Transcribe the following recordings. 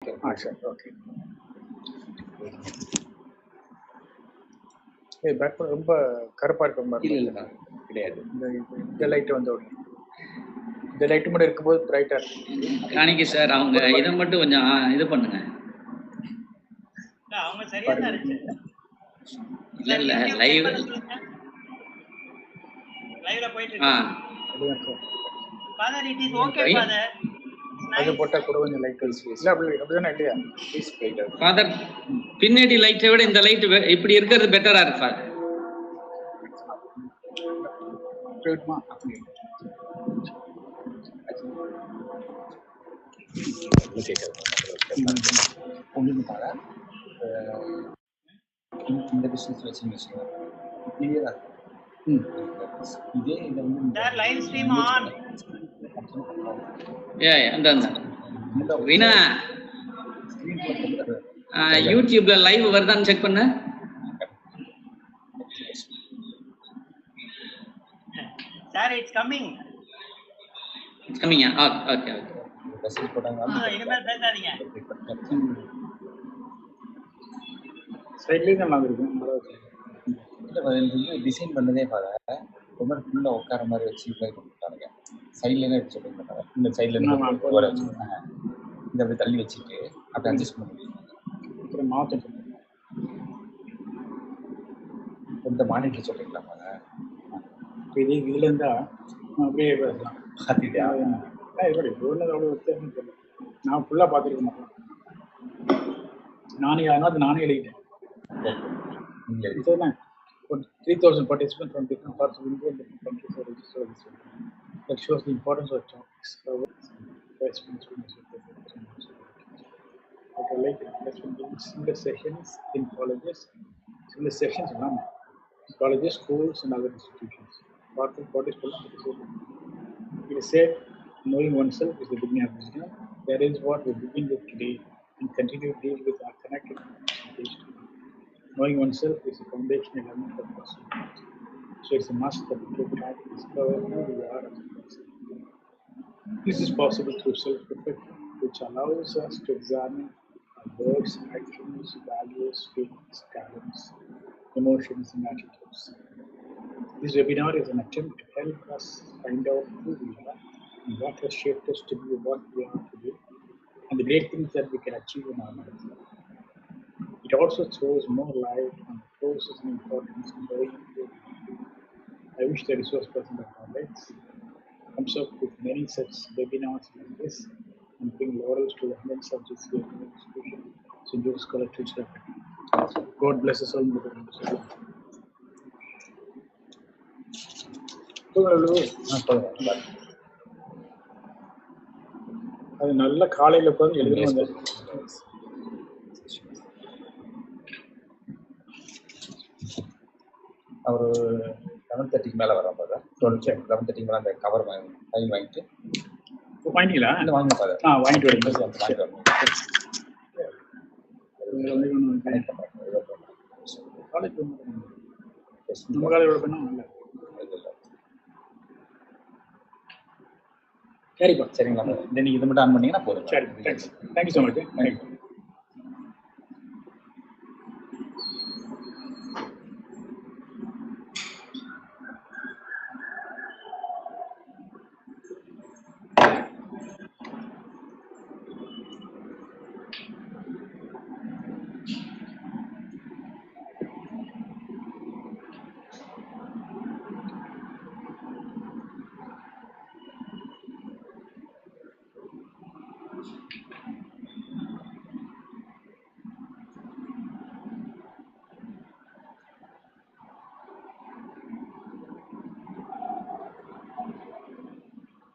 சரி ஓகே. ஏய் பேக்ரவுண்ட் ரொம்ப கருப்பா இருக்க மாதிரி இல்ல இல்ல கிடையாது. இந்த லைட் வந்து உடனே இந்த லைட் மட்டும் இருக்கும்போது பிரைட்டா இருக்கு. காணிக்கை சார் அவங்க இதை மட்டும் கொஞ்சம் இது பண்ணுங்க. அவங்க சரியா தான் இருக்கு. இல்ல இல்ல லைவ் லைவ்ல போயிட்டு இருக்கு. Father it is okay father. அது போட்டா கூட கொஞ்சம் லைட் இல்ல அப்படிதானே இல்லையா? ஃபாதர் பின்னாடி லைட்டை விட இந்த லைட் இப்படி இருக்கிறது பெட்டரா இருக்கு ஃபாதர். இந்த பிசினஸ் வச்சு கிளியரா இதே இதை வந்து லைவ் ஸ்ட்ரீம் ஆன். வீணா யூடியூப்ல லைவ் வருதான்னு செக் பண்ண. Sir it's coming. It's coming. Okay okay. Message போட்டாங்க. இனிமேல் பேசாதீங்க. சைட்லயே நல்லா இருக்கும். இல்லை டிசைன் பண்ணதே பார்த்தா ரொம்ப ஃபுல்லாக உட்கார மாதிரி வச்சு ப்ளே பண்ணிட்டானுங்க. சைட்லேயே எடுத்து சொல்லிட்டு மாட்டாங்க. இந்த சைட்லேருந்து ஓர வச்சுருக்காங்க. இதை அப்படி தள்ளி வச்சுட்டு அப்படி அட்ஜஸ்ட் பண்ணி அப்புறம் மாற்ற இந்த மானிட்டர் சொல்லிக்கலாமா? இது இதுல இருந்தா அப்படியே பேசலாம். பார்த்துட்டியா? எப்படி அவ்வளோ வித்தியாசம் தெரியல. நான் ஃபுல்லாக பார்த்துருக்க மாட்டேன். நானே எழுதிட்டேன். சரிண்ணா 3,000 participants from different parts of India and different countries are registered this week. That shows the importance of topics covered by students. Okay, like similar sessions in colleges, colleges, schools, and other institutions. What is it is said, knowing oneself is the beginning of wisdom. That is what we begin with today and continue to deal with our connected education. Knowing oneself is a foundational element of personality. So it's a must that we take time to discover who we are as a person. This is possible through self-reflection, which allows us to examine our words, actions, values, feelings, talents, emotions, and attitudes. This webinar is an attempt to help us find out who we are and what has shaped us to be what we are today, and the great things that we can achieve in our lives. It also throws more light on the process and importance of knowing who we are. I wish the resource person of knowledge comes up with many such webinars like this and bring laurels to the hundreds of this institution to do scholarship step. God bless us all. அது நல்ல காலையில் உட்காந்து எழுதுறது. அவர் 11:30 மேலே வர பார்த்தா 11:30 மேலே அந்த கவர் டைம் வாங்கிட்டு வாங்கிங்களா? வாங்கி பார்த்தா வாங்கிட்டு வரீங்க. வாங்கிட்டு வரணும். காலேஜ் நம்ம காலேஜோட பண்ணால் இல்லை. சரிப்பா, சரிங்களா? நீங்கள் இதை மட்டும் ஆன் பண்ணிங்கன்னா போதும். சரி, thanks. Thank you so much. Thank you.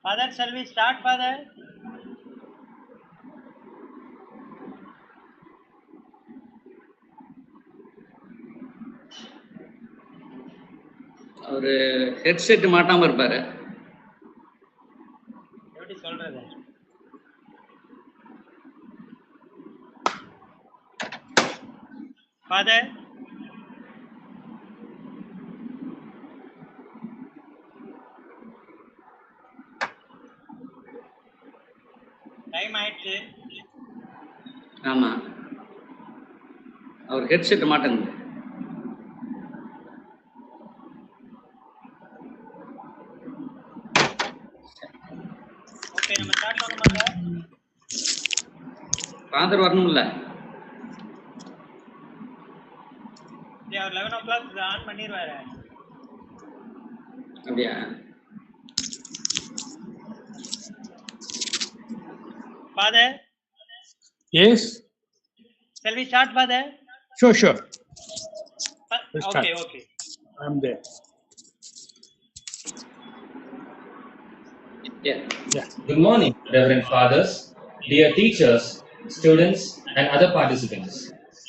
Father, shall we start, Father? ஒரு ஹெட்செட் மாட்டாம இருப்பாரு. எப்படி சொல்றது? Father, டைம் ஆயிடுச்சு. ஆமா, அவர் ஹெட்செட் மாட்டேங்குது. ஓகே, நம்ம ஸ்டார்ட் பண்ணலாமா? ஃபாதர் வரணும்ல? அவர் 11 o'clock ஆன் பண்ணிடுவாரு. அப்படியா? Father? Yes? Shall we start, Father? Sure. We'll start. Okay. I'm there. Yeah. Good morning, Reverend Fathers, dear teachers, students, and other participants.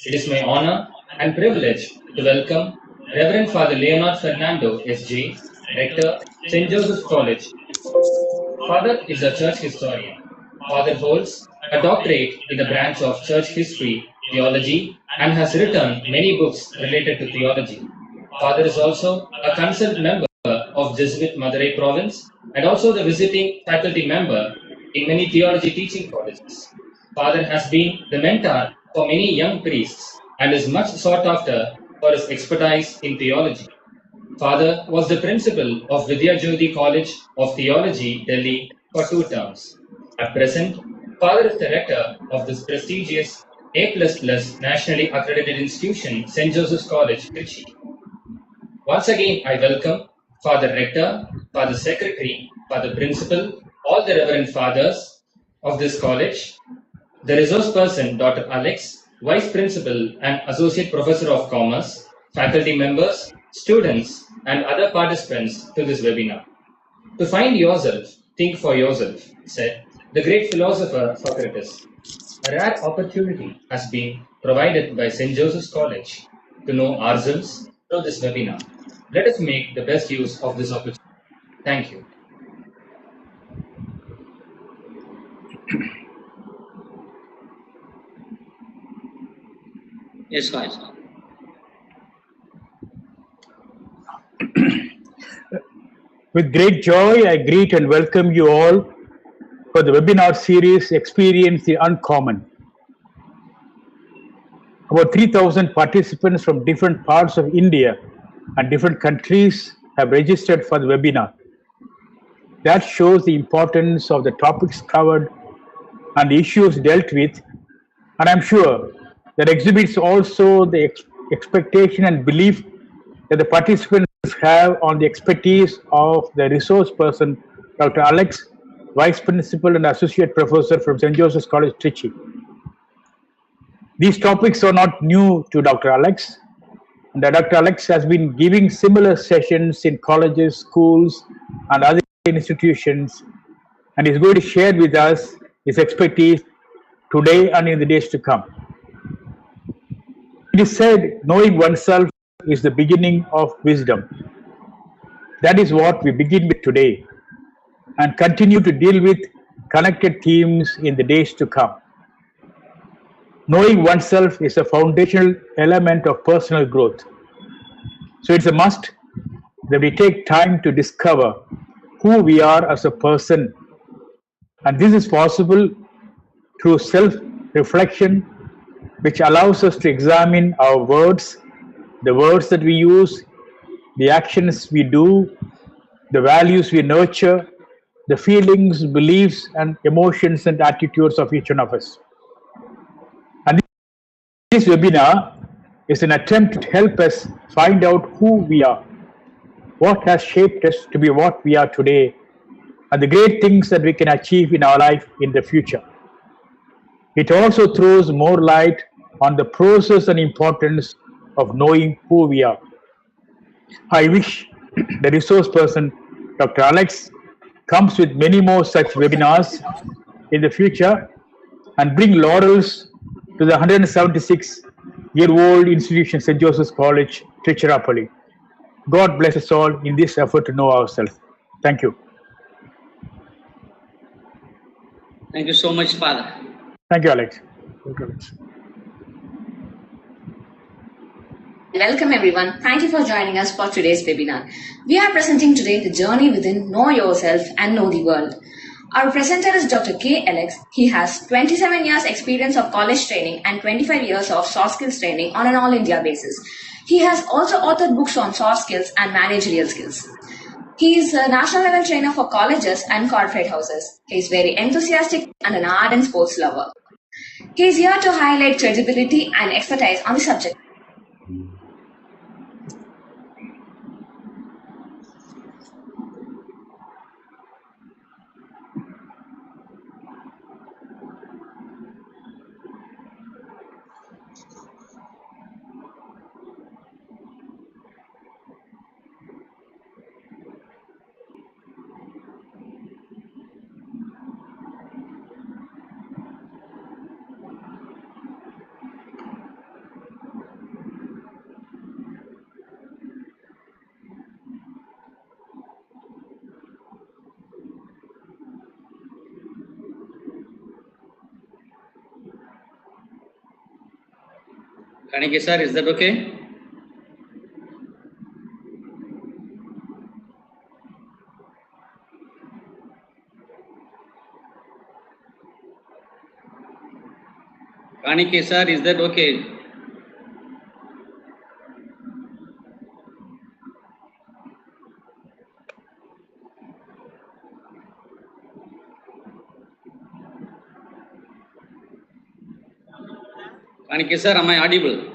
It is my honor and privilege to welcome Reverend Father Leonard Fernando, S.J., Rector, St. Joseph's College. Father is a church historian. Father holds a doctorate in the branch of church history, theology, and has written many books related to theology. Father is also a consult member of Jesuit Madurai province and also the visiting faculty member in many theology teaching colleges. Father has been the mentor for many young priests and is much sought after for his expertise in theology. Father was the principal of Vidya Jyoti College of Theology, Delhi for 2 terms. At present, Father is the rector of this prestigious A++ nationally accredited institution, St. Joseph's College, Trichy. Once again, I welcome Father Rector, Father Secretary, Father Principal, all the Reverend Fathers of this college, the resource person, Dr. Alex, Vice Principal and Associate Professor of Commerce, faculty members, students, and other participants to this webinar. To find yourself, think for yourself, said the great philosopher Socrates. A rare opportunity has been provided by St. Joseph's College to know ourselves through this webinar. Let us make the best use of this opportunity. Thank you. Yes, guys. With great joy, I greet and welcome you all for the webinar series, Experience the Uncommon. About 3,000 participants from different parts of India and different countries have registered for the webinar. That shows the importance of the topics covered and the issues dealt with, and I'm sure that exhibits also the expectation and belief that the participants have on the expertise of the resource person, Dr. Alex, Vice Principal and Associate Professor from St. Joseph's College, Trichy. These topics are not new to Dr. Alex, and Dr. Alex has been giving similar sessions in colleges, schools, and other institutions, and is going to share with us his expertise today and in the days to come. It is said, knowing oneself is the beginning of wisdom. That is what we begin with today and continue to deal with connected themes in the days to come. Knowing oneself is a foundational element of personal growth. So it's a must that we take time to discover who we are as a person. And this is possible through self-reflection, which allows us to examine our words, the words that we use, the actions we do, the values we nurture, the feelings, beliefs, and emotions and attitudes of each one of us. And this webinar is an attempt to help us find out who we are, what has shaped us to be what we are today, and the great things that we can achieve in our life in the future. It also throws more light on the process and importance of knowing who we are. I wish the resource person, Dr. Alex, comes with many more such webinars in the future and bring laurels to the 176-year-old institution, St. Joseph's College, Tiruchirappalli. God bless us all in this effort to know ourselves. Thank you. Thank you so much, Father. Thank you, Alex. Thank you, Alex. Welcome everyone. Thank you for joining us for today's webinar. We are presenting today the journey within Know Yourself and Know the World. Our presenter is Dr. K. Alex. He has 27 years experience of college training and 25 years of soft skills training on an all-India basis. He has also authored books on soft skills and managerial skills. He is a national level trainer for colleges and corporate houses. He is very enthusiastic and an ardent sports lover. He is here to highlight credibility and expertise on the subject. Kanickai sir, is that okay? Kanickai sir, is that okay? Kanickai sir, am I audible?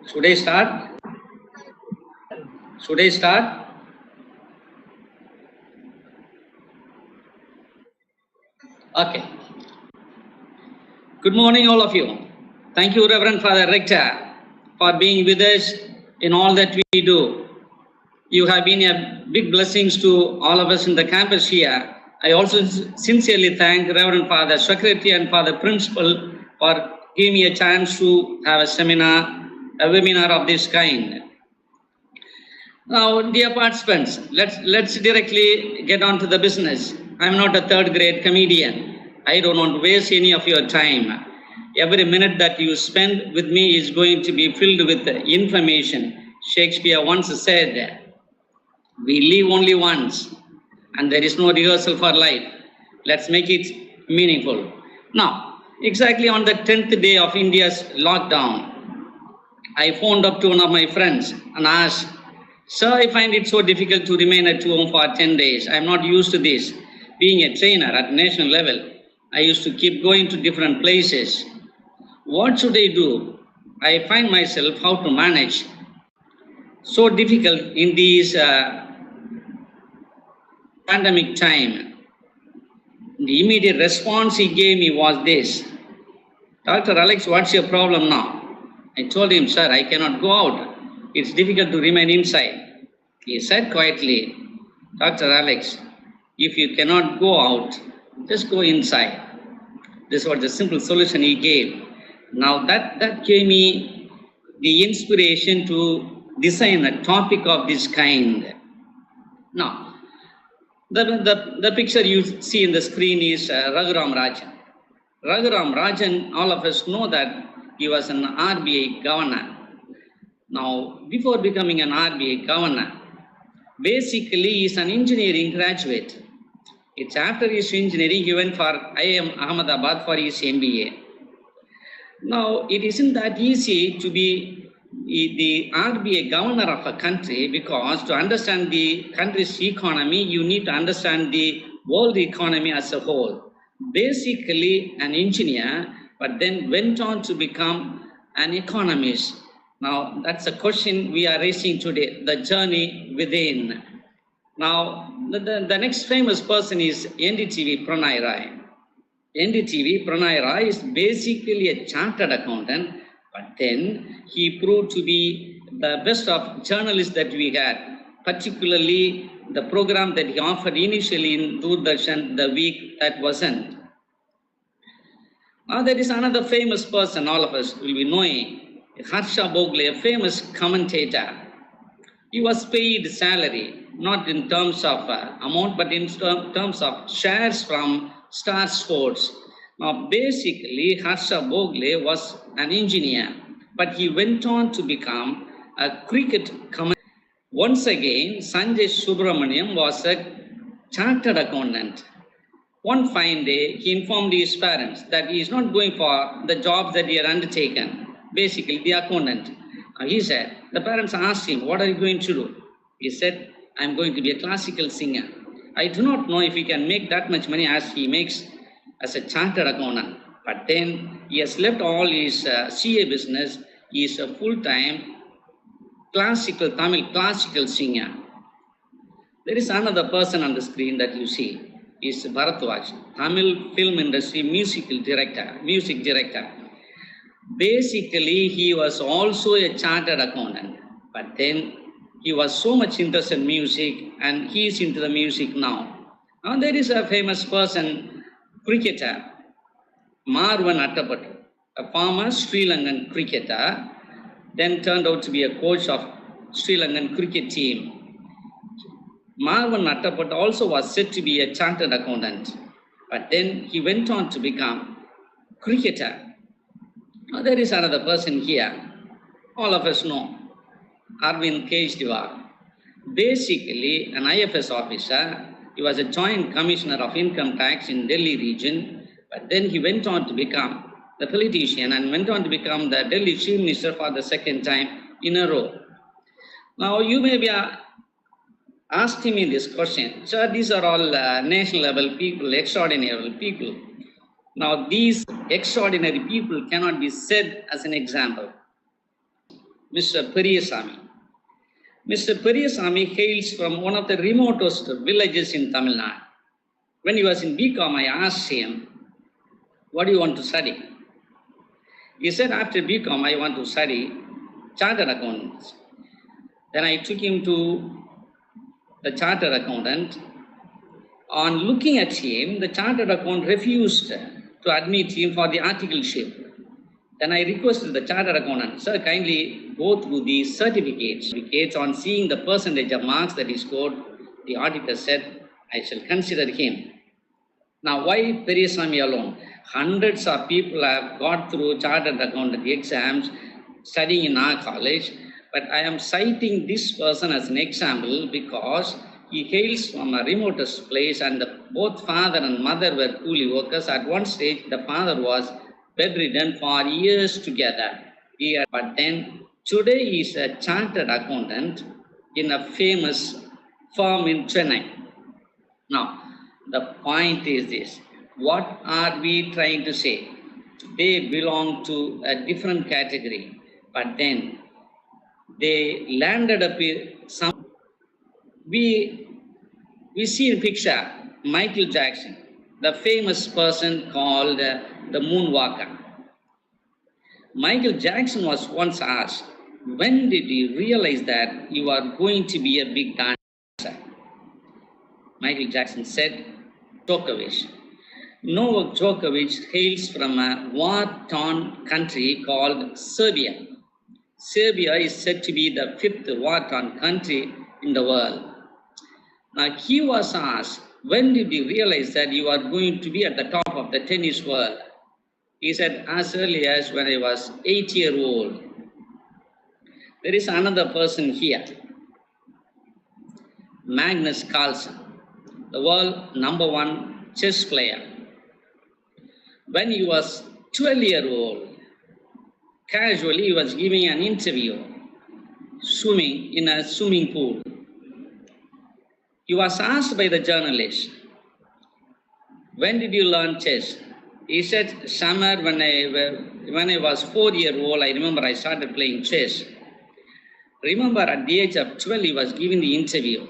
Should I start? Should I start? Okay. Good morning, all of you. Thank you, Reverend Father Rector, for being with us in all that we do. You have been a big blessings to all of us in the campus here. I also sincerely thank Reverend Father Secretary and Father Principal for giving me a chance to have a webinar of this kind. Now, dear participants, let's directly get on to the business. I'm not a third grade comedian. I don't want to waste any of your time. Every minute that you spend with me is going to be filled with information. Shakespeare once said, "We live only once, and there is no rehearsal for life. Let's make it meaningful." Now, exactly on the 10th day of India's lockdown, I phoned up to one of my friends and asked, "Sir, I find it so difficult to remain at home for 10 days. I'm not used to this. Being a trainer at national level, I used to keep going to different places. What should I do? I find myself how to manage. So difficult in these pandemic time." The immediate response he gave me was this: "Dr. Alex, what's your problem now?" I told him, "Sir, I cannot go out. It's difficult to remain inside." He said quietly, "Dr. Alex, if you cannot go out, just go inside." This was the simple solution he gave. Now that gave me the inspiration to design a topic of this kind. Now, the picture you see in the screen is Raghuram Rajan. Raghuram Rajan, all of us know that he was an RBI governor. Now, before becoming an RBI governor, basically he's an engineering graduate. It's after his engineering, he went for IIM Ahmedabad for his MBA. Now, it isn't that easy to be the RBI governor of a country, because to understand the country's economy, you need to understand the world economy as a whole. Basically an engineer, but then went on to become an economist. Now, that's a question we are raising today, the journey within. Now, the next famous person is NDTV Pranay Rai. NDTV Pranay Rai is basically a chartered accountant, but then he proved to be the best of journalists that we had, particularly the program that he offered initially in Doordarshan, The Week That Wasn't. Now, there is another famous person all of us will be knowing, Harsha Bogle, a famous commentator. He was paid salary, not in terms of amount, but in terms of shares from Star Sports. Now, basically, Harsha Bogle was an engineer, but he went on to become a cricket commentator. Once again, Sanjay Subramaniam was a chartered accountant. One fine day, he informed his parents that he is not going for the job that he had undertaken, basically the accountant. He said, the parents asked him, what are you going to do? He said, I'm going to be a classical singer. I do not know if he can make that much money as he makes as a chartered accountant. But then he has left all his CA business. He is a full-time Tamil classical singer. There is another person on the screen that you see. Is Bharatwaj, Tamil film industry music director. Basically, he was also a chartered accountant, but then he was so much interested in music, and he is into the music now. Now there is a famous person, cricketer, Marwan Attapattu, a former Sri Lankan cricketer, then turned out to be a coach of Sri Lankan cricket team. Marwan Attapattu also was said to be a chartered accountant, but then he went on to become cricketer. Now there is another person here, all of us know, Arvind Kejriwal. Basically an IFS officer. He was a joint commissioner of income tax in Delhi region, but then he went on to become the politician and went on to become the Delhi chief minister for the second time in a row. Now you may be asking me this question, sir, these are all national level people, extraordinary level people. Now these extraordinary people cannot be said as an example. Mr. Periyasamy. Mr. Periyasamy hails from one of the remotest villages in Tamil Nadu. When he was in BCom, I asked him, what do you want to study? He said, after BCom, I want to study chartered accountants. Then I took him to the chartered accountant. On looking at him, the chartered accountant refused to admit him for the articleship. Then I requested the chartered accountant, sir, kindly go through the certificates. On seeing the percentage of marks that he scored, the auditor said, I shall consider him. Now, why Periyasamy alone? Hundreds of people have got through chartered accountant exams studying in our college, but I am citing this person as an example because he hails from a remotest place, and both father and mother were coolie workers. At one stage, the father was bedridden for years together. But then today he is a chartered accountant in a famous firm in Chennai. Now, the point is this. What are we trying to say? They belong to a different category, but then they landed up in some. We see a picture, Michael Jackson, the famous person called the moonwalker. Michael Jackson was once asked, when did you realize that you are going to be a big dancer? Michael Jackson said, Djokovic. Novak Djokovic hails from a war-torn country called Serbia. Serbia is said to be the 5th war-torn country in the world. Now he was asked, when did you realize that you are going to be at the top of the tennis world? He said, as early as when I was 8 years old. There is another person here, Magnus Carlsen, the world #1 chess player. When he was 12 years old, casually he was giving an interview, swimming in a swimming pool. He was asked by the journalist, when did you learn chess? He said, somewhere when I was 4 years old, I remember I started playing chess. Remember, at the age of 12, he was giving the interview.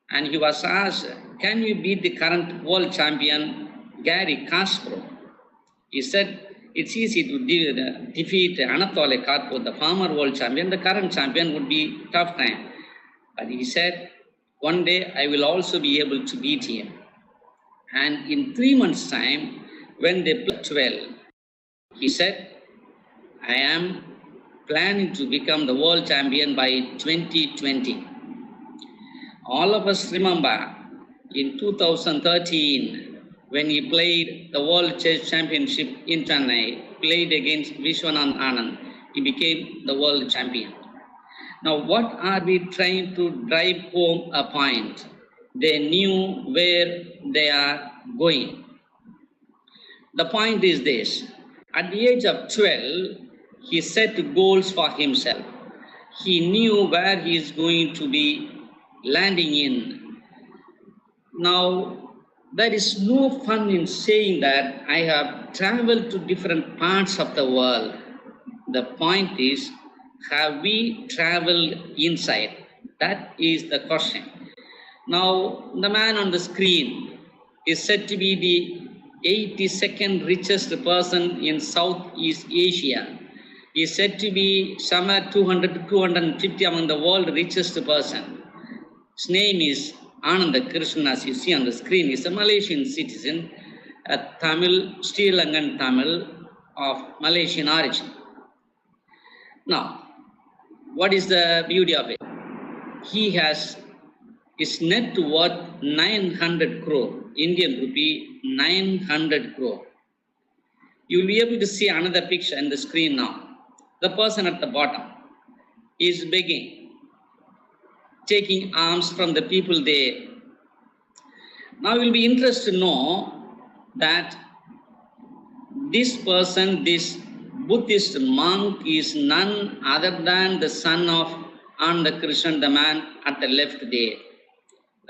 And he was asked, can you beat the current world champion, Garry Kasparov? He said, it's easy to defeat Anatoly Karpov, the former world champion. The current champion would be tough time. But he said, one day I will also be able to beat him. And in 3 months' time, when they played 12, he said, I am planning to become the world champion by 2020. All of us remember in 2013, when he played the World Chess Championship in Chennai, played against Vishwanathan Anand, he became the world champion. Now, what are we trying to drive home a point? They knew where they are going. The point is this: at the age of 12, he set goals for himself. He knew where he is going to be landing in. Now, there is no fun in saying that I have traveled to different parts of the world. The point is, have we traveled inside? That is the question. Now, the man on the screen is said to be the 82nd richest person in Southeast Asia. He is said to be somewhere 200 to 250 among the world's richest person. His name is Ananda Krishna, as you see on the screen. He is a Malaysian citizen, a Tamil, Sri Lankan Tamil of Malaysian origin. Now, what is the beauty of it? He has his net worth 900 crore, Indian rupee 900 crore. You will be able to see another picture on the screen now. The person at the bottom is begging, taking alms from the people there. Now you will be interested to know that this person, this Buddhist monk, is none other than the son of Ananda Krishna, the man at the left there.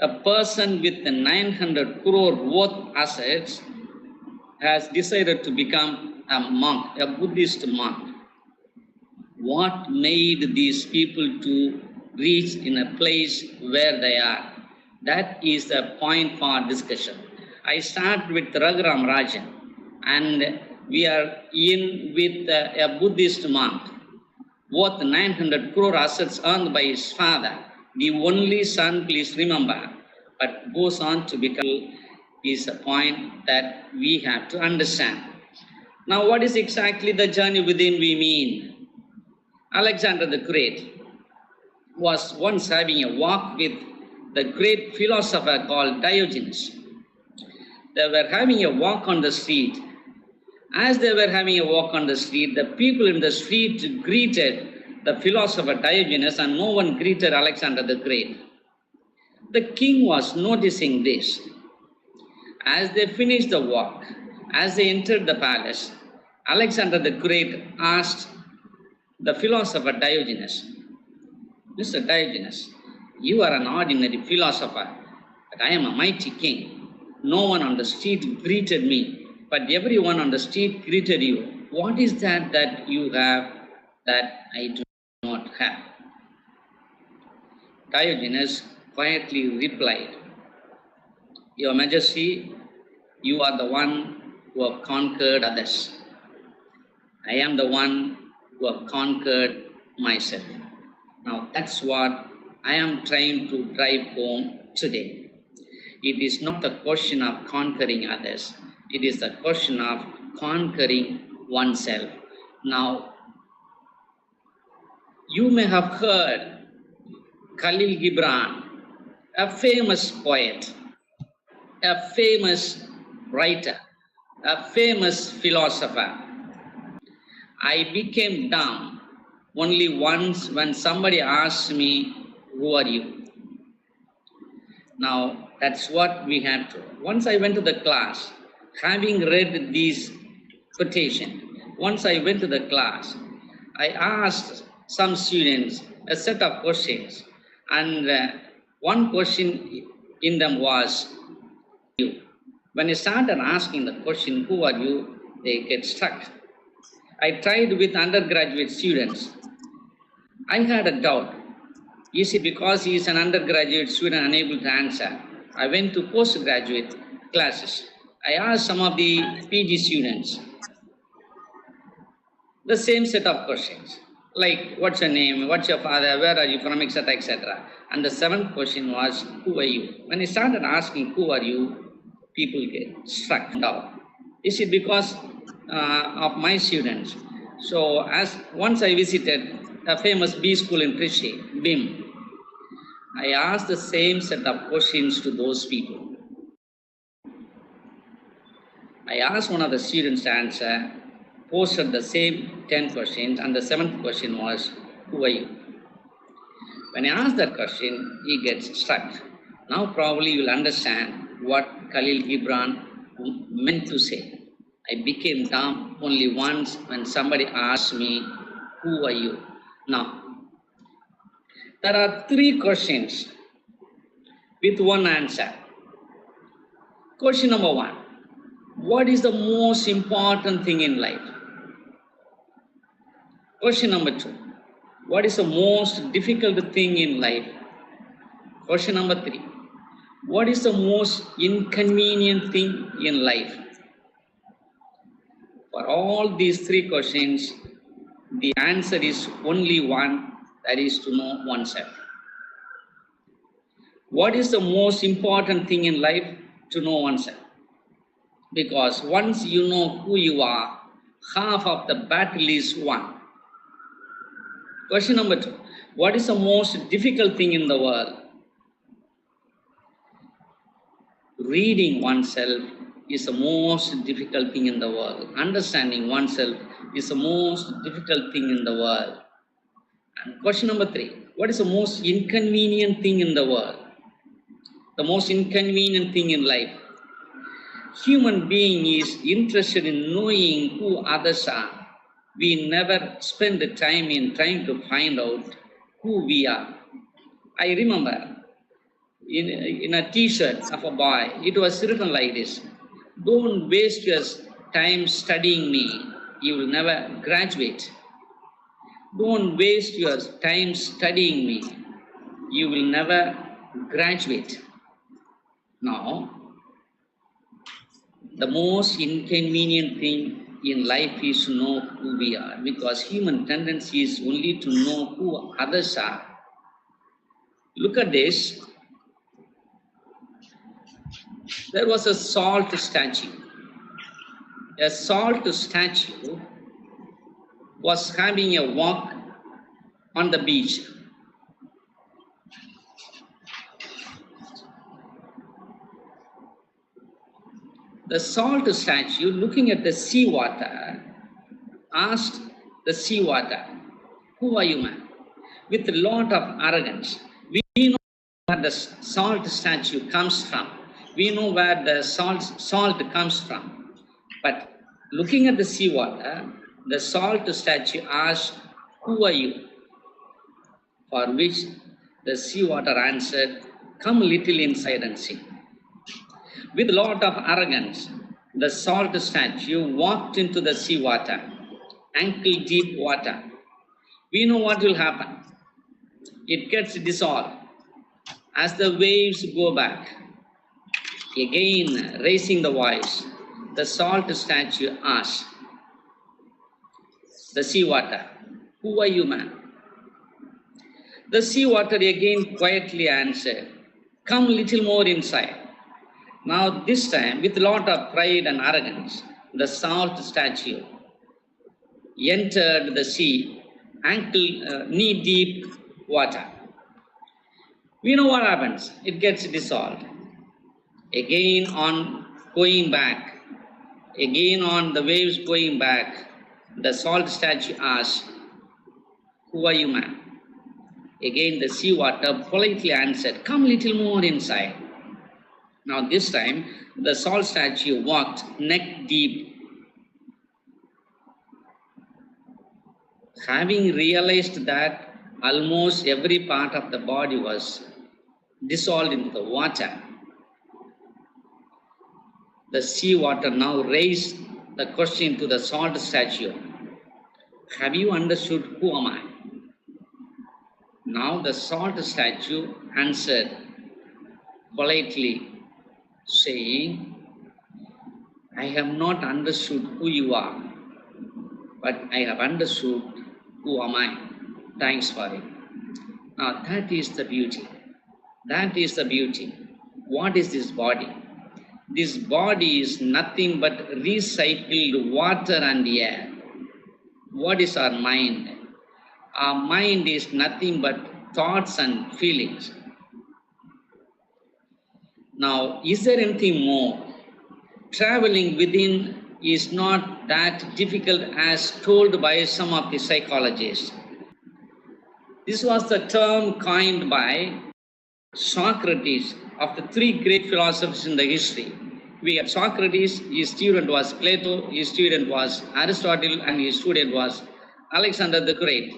A person with the 900 crore worth assets has decided to become a monk, a Buddhist monk. What made these people to reach in a place where they are? That is the point for discussion. I start with Raghuram Rajan, and we are in with a Buddhist monk, worth 900 crore assets earned by his father, the only son, please remember, but goes on to become, is a point that we have to understand. Now, what is exactly the journey within we mean? Alexander the Great was once having a walk with the great philosopher called Diogenes. They were having a walk on the street. As they were having a walk on the street, the people in the street greeted the philosopher Diogenes, and no one greeted Alexander the Great. The king was noticing this. As they finished the walk, as they entered the palace, Alexander the Great asked the philosopher Diogenes, Mr. Diogenes, you are an ordinary philosopher, but I am a mighty king. No one on the street greeted me, but everyone on the street greeted you. What is that you have that I do not have? Diogenes quietly replied, Your Majesty, you are the one who have conquered others. I am the one who have conquered myself. Now that's what I am trying to drive home today. It is not the question of conquering others. It is the question of conquering oneself. Now, you may have heard Khalil Gibran, a famous poet, a famous writer, a famous philosopher. I became dumb only once when somebody asked me, who are you? Now, that's what we have to. Once I went to the class, having read these quotations, once I went to the class, I asked some students a set of questions, and one question in them was, you. When I started asking the question, who are you, they get stuck. I tried with undergraduate students. I had a doubt. Is it because he is an undergraduate student unable to answer? I went to postgraduate classes. I asked some of the PG students the same set of questions, like what's your name, what's your father, where are you from, etc., etc. And the seventh question was, who are you? When I started asking, who are you, people get struck down. Is it because of my students? So as once I visited a famous B school in Trichy, BIM, I asked the same set of questions to those people. I asked one of the students to answer, posted the same 10 questions, and the seventh question was, who are you? When I ask that question, he gets stuck. Now probably you will understand what Khalil Gibran meant to say. I became dumb only once when somebody asked me, "Who are you?" Now, there are three questions with one answer. Question number one: what is the most important thing in life? Question number two: what is the most difficult thing in life? Question number three: what is the most inconvenient thing in life? For all these three questions, the answer is only one, that is to know oneself. What is the most important thing in life? To know oneself. Because once you know who you are, half of the battle is won. Question number two: what is the most difficult thing in the world? Reading oneself is the most difficult thing in the world. Understanding oneself is the most difficult thing in the world. And question number three: what is the most inconvenient thing in the world? The most inconvenient thing in life. Human being is interested in knowing who others are. We never spend the time in trying to find out who we are. I remember in a t-shirt of a boy, it was written like this: "Don't waste your time studying me, you will never graduate. Don't waste your time studying me, you will never graduate." Now, the most inconvenient thing in life is to know who we are, because human tendency is only to know who others are. Look at this. There was a salt statue. A salt statue was having a walk on the beach. The salt statue, looking at the seawater, asked the seawater, "Who are you, man?" With a lot of arrogance. We know where the salt statue comes from. We know where the salt comes from. But looking at the seawater, the salt statue asked, "Who are you?" For which the seawater answered, "Come a little inside and see." With a lot of arrogance, the salt statue walked into the seawater, ankle-deep water. We know what will happen. It gets dissolved as the waves go back. Again, raising the voice, the salt statue asked the seawater, "Who are you, man?" The seawater again quietly answered, "Come a little more inside." Now this time, with a lot of pride and arrogance, the salt statue entered the sea, knee-deep water. We know what happens. It gets dissolved. Again on going back, again on the waves going back, the salt statue asked, "Who are you, man?" Again the seawater politely answered, "Come a little more inside." Now this time, the salt statue walked neck deep. Having realized that almost every part of the body was dissolved into the water, the seawater now raised the question to the salt statue, "Have you understood who am I?" Now the salt statue answered politely, saying, "I have not understood who you are, but I have understood who am I. Thanks for it." Now that is the beauty. That is the beauty. What is this body? This body is nothing but recycled water and air. What is our mind? Our mind is nothing but thoughts and feelings. Now, is there anything more? Traveling within is not that difficult as told by some of the psychologists. This was the term coined by Socrates. Of the three great philosophers in the history, we have Socrates, his student was Plato, his student was Aristotle, and his student was Alexander the Great.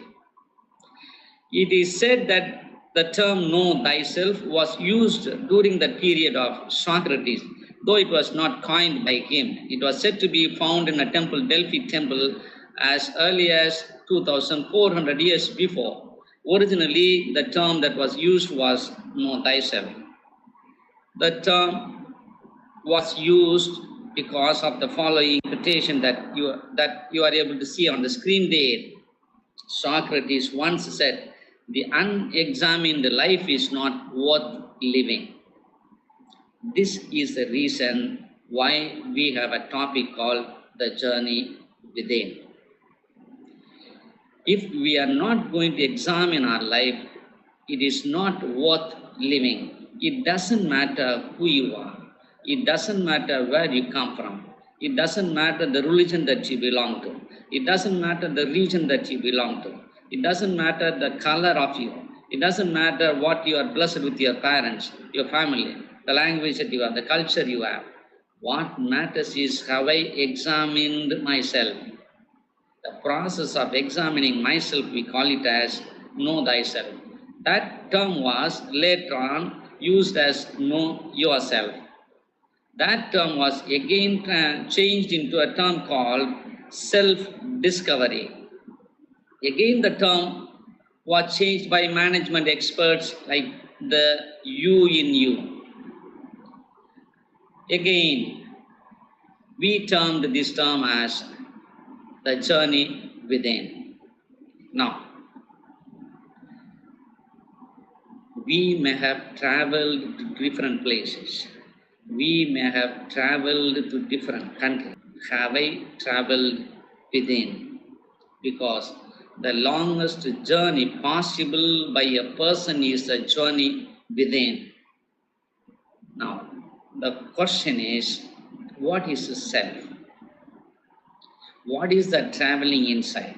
It is said that the term know thyself was used during the period of Socrates, though it was not coined by him. It was said to be found in a temple, Delphi temple, as early as 2400 years before. Originally, the term that was used was know thyself. The term was used because of the following quotation that you are able to see on the screen there. Socrates once said, "The unexamined life is not worth living." This is the reason why we have a topic called the journey within. If we are not going to examine our life, it is not worth living. It doesn't matter who you are. It doesn't matter where you come from. It doesn't matter the religion that you belong to. It doesn't matter the region that you belong to. It doesn't matter the color of you. It doesn't matter what you are blessed with your parents, your family, the language that you have, the culture you have. What matters is how I examined myself. The process of examining myself, we call it as know thyself. That term was later on used as know yourself. That term was again changed into a term called self-discovery. Again, the term was changed by management experts like the you in you. Again, we termed this term as the journey within. Now, we may have traveled to different places. We may have traveled to different countries. Have I traveled within? Because the longest journey possible by a person is the journey within. Now, the question is, what is the self? What is the traveling inside?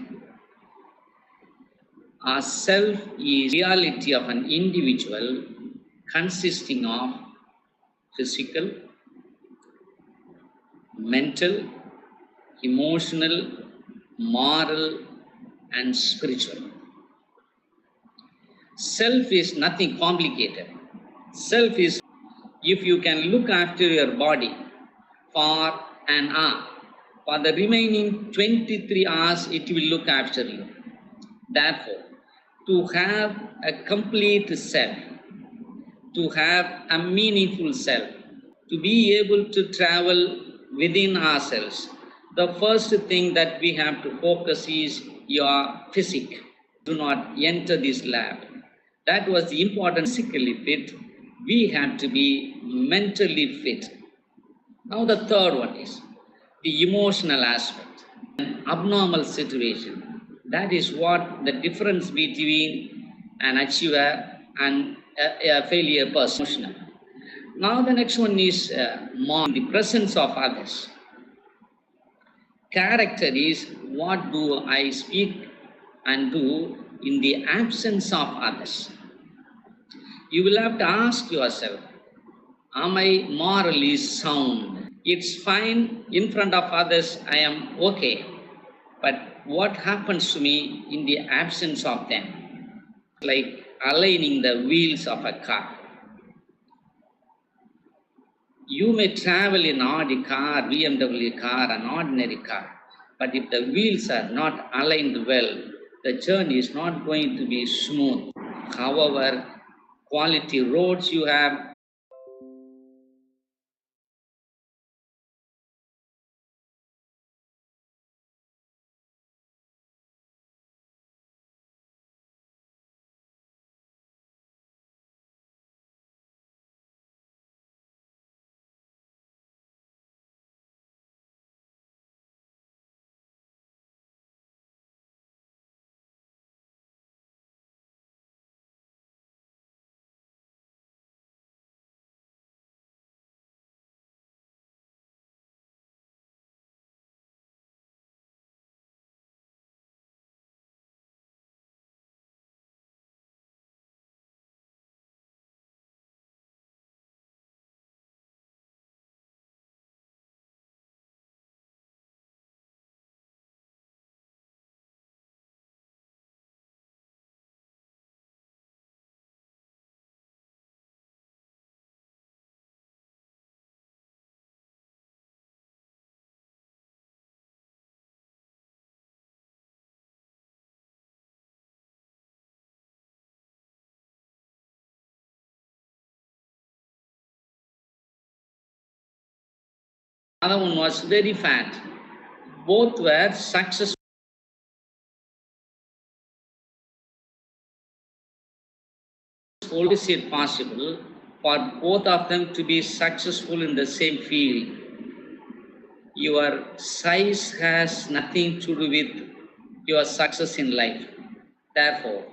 Our self is reality of an individual consisting of physical, mental, emotional, moral, and spiritual. Self is nothing complicated. Self is if you can look after your body for an hour, for the remaining 23 hours, it will look after you. Therefore, to have a complete self, to have a meaningful self, to be able to travel within ourselves, the first thing that we have to focus is your physique. Do not enter this lab. That was the important. Physically fit. We have to be mentally fit. Now the third one is the emotional aspect. An abnormal situation. That is what the difference between an achiever and a failure person. Now the next one is more the presence of others. Character is what do I speak and do in the absence of others. You will have to ask yourself, am I morally sound? It's fine in front of others, I am okay. But what happens to me in the absence of them? Like aligning the wheels of a car. You may travel in Audi car, BMW car, an ordinary car. But if the wheels are not aligned well, the journey is not going to be smooth. However, quality roads you have, Another one was very fat. Both were successful. Is it possible for both of them to be successful in the same field? Your size has nothing to do with your success in life. Therefore,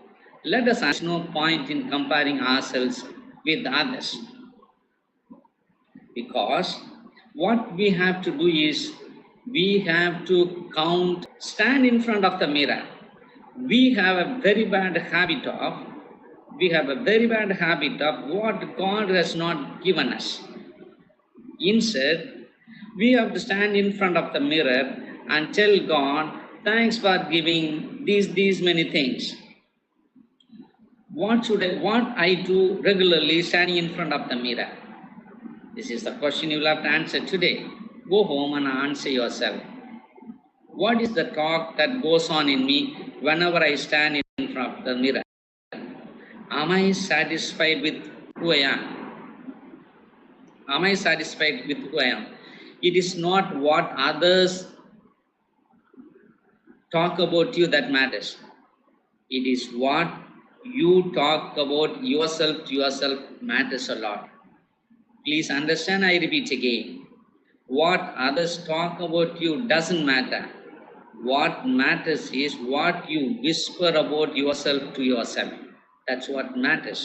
let us ask no point in comparing ourselves with others. Because what we have to do is we have to stand in front of the mirror. We have a very bad habit of what God has not given us. Instead, we have to stand in front of the mirror and tell God, thanks for giving these many things. What I do regularly standing in front of the mirror? This is the question you will have to answer today. Go home and answer yourself. What is the talk that goes on in me whenever I stand in front of the mirror? Am I satisfied with who I am? Am I satisfied with who I am? It is not what others talk about you that matters. It is what you talk about yourself to yourself matters a lot. Please understand, I repeat again. What others talk about you doesn't matter. What matters is what you whisper about yourself to yourself. That's what matters.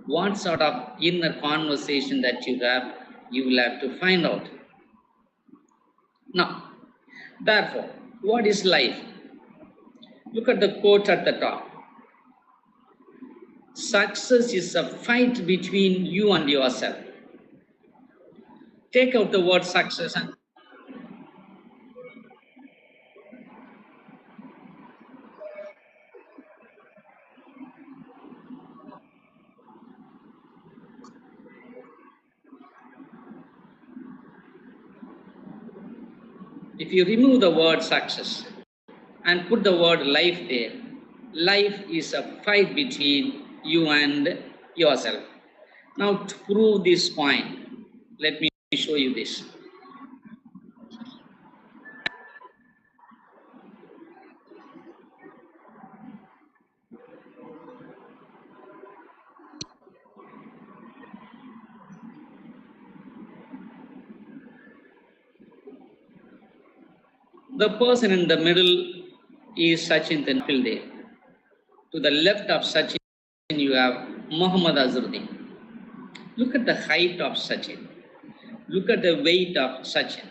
What sort of inner conversation that you have, you will have to find out. Now, therefore, what is life? Look at the quote at the top. Success is a fight between you and yourself. Take out the word success and if you remove the word success and put the word life there, life is a fight between you and yourself. Now, to prove this point, let me show you this. The person in the middle is Sachin Tendulkar. To the left of Sachin, you have Muhammad Azharuddin. Look at the height of Sachin. Look at the weight of Sachin.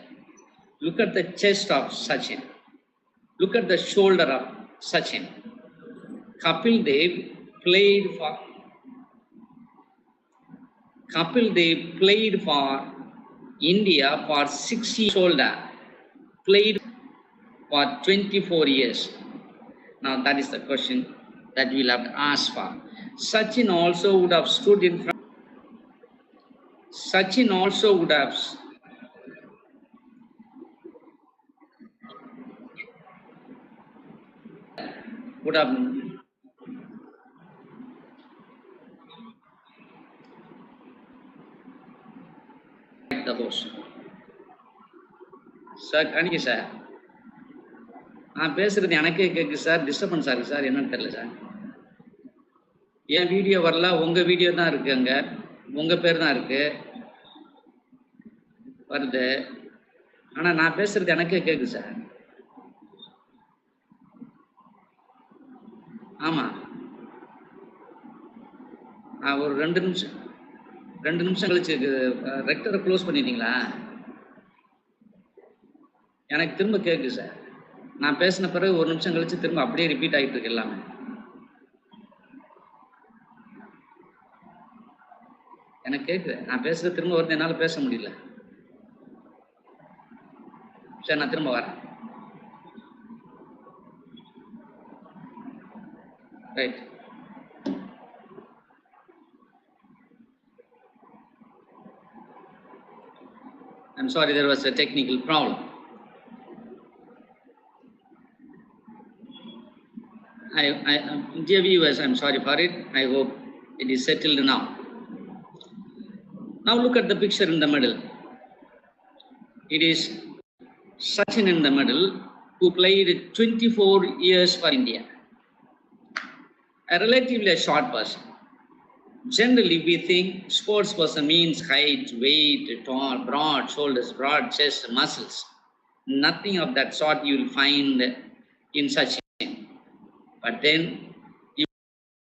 Look at the chest of Sachin. Look at the shoulder of Sachin. Kapil Dev played for India for 6 years. Shoulder played for 24 years. Now that is the question that we'll have to ask for. Sachin also would have stood in front. Sachin also would have the host. Sir, Kanickai sir. நான் பேசுறது எனக்கே கேட்கு sir, டிஸ்டர்பன்ஸா இருக்கு sir, என்னன்னு தெரியல sir. என் video வரல, உங்க video தான் இருக்கு, அங்க உங்க பேர் தான் இருக்கு வருது. ஆனா நான் பேசுறது எனக்கே கேட்கு சார். ஆமா, ஒரு 2 நிமிஷம் கழிச்சு ரெக்டரை க்ளோஸ் பண்ணிட்டீங்களா? எனக்கு திரும்ப கேட்கு சார். நான் பேசின பிறகு 1 நிமிஷம் கழிச்சு திரும்ப அப்படியே ரிப்பீட் ஆகிட்டு இருக்கு எல்லாமே. எனக்கு கேட்குது, நான் பேசுறது திரும்ப வருது, என்னால் பேச முடியல. சரி, நான் திரும்ப வரேன். Right. I'm sorry, there was a technical problem. Dear viewers, I'm sorry for it. I hope it is settled now. Now look at the picture in the middle. It is Sachin in the middle, who played 24 years for India. A relatively short person. Generally, we think sports person means height, weight, tall, broad shoulders, broad chest, muscles. Nothing of that sort you will find in Sachin. But then he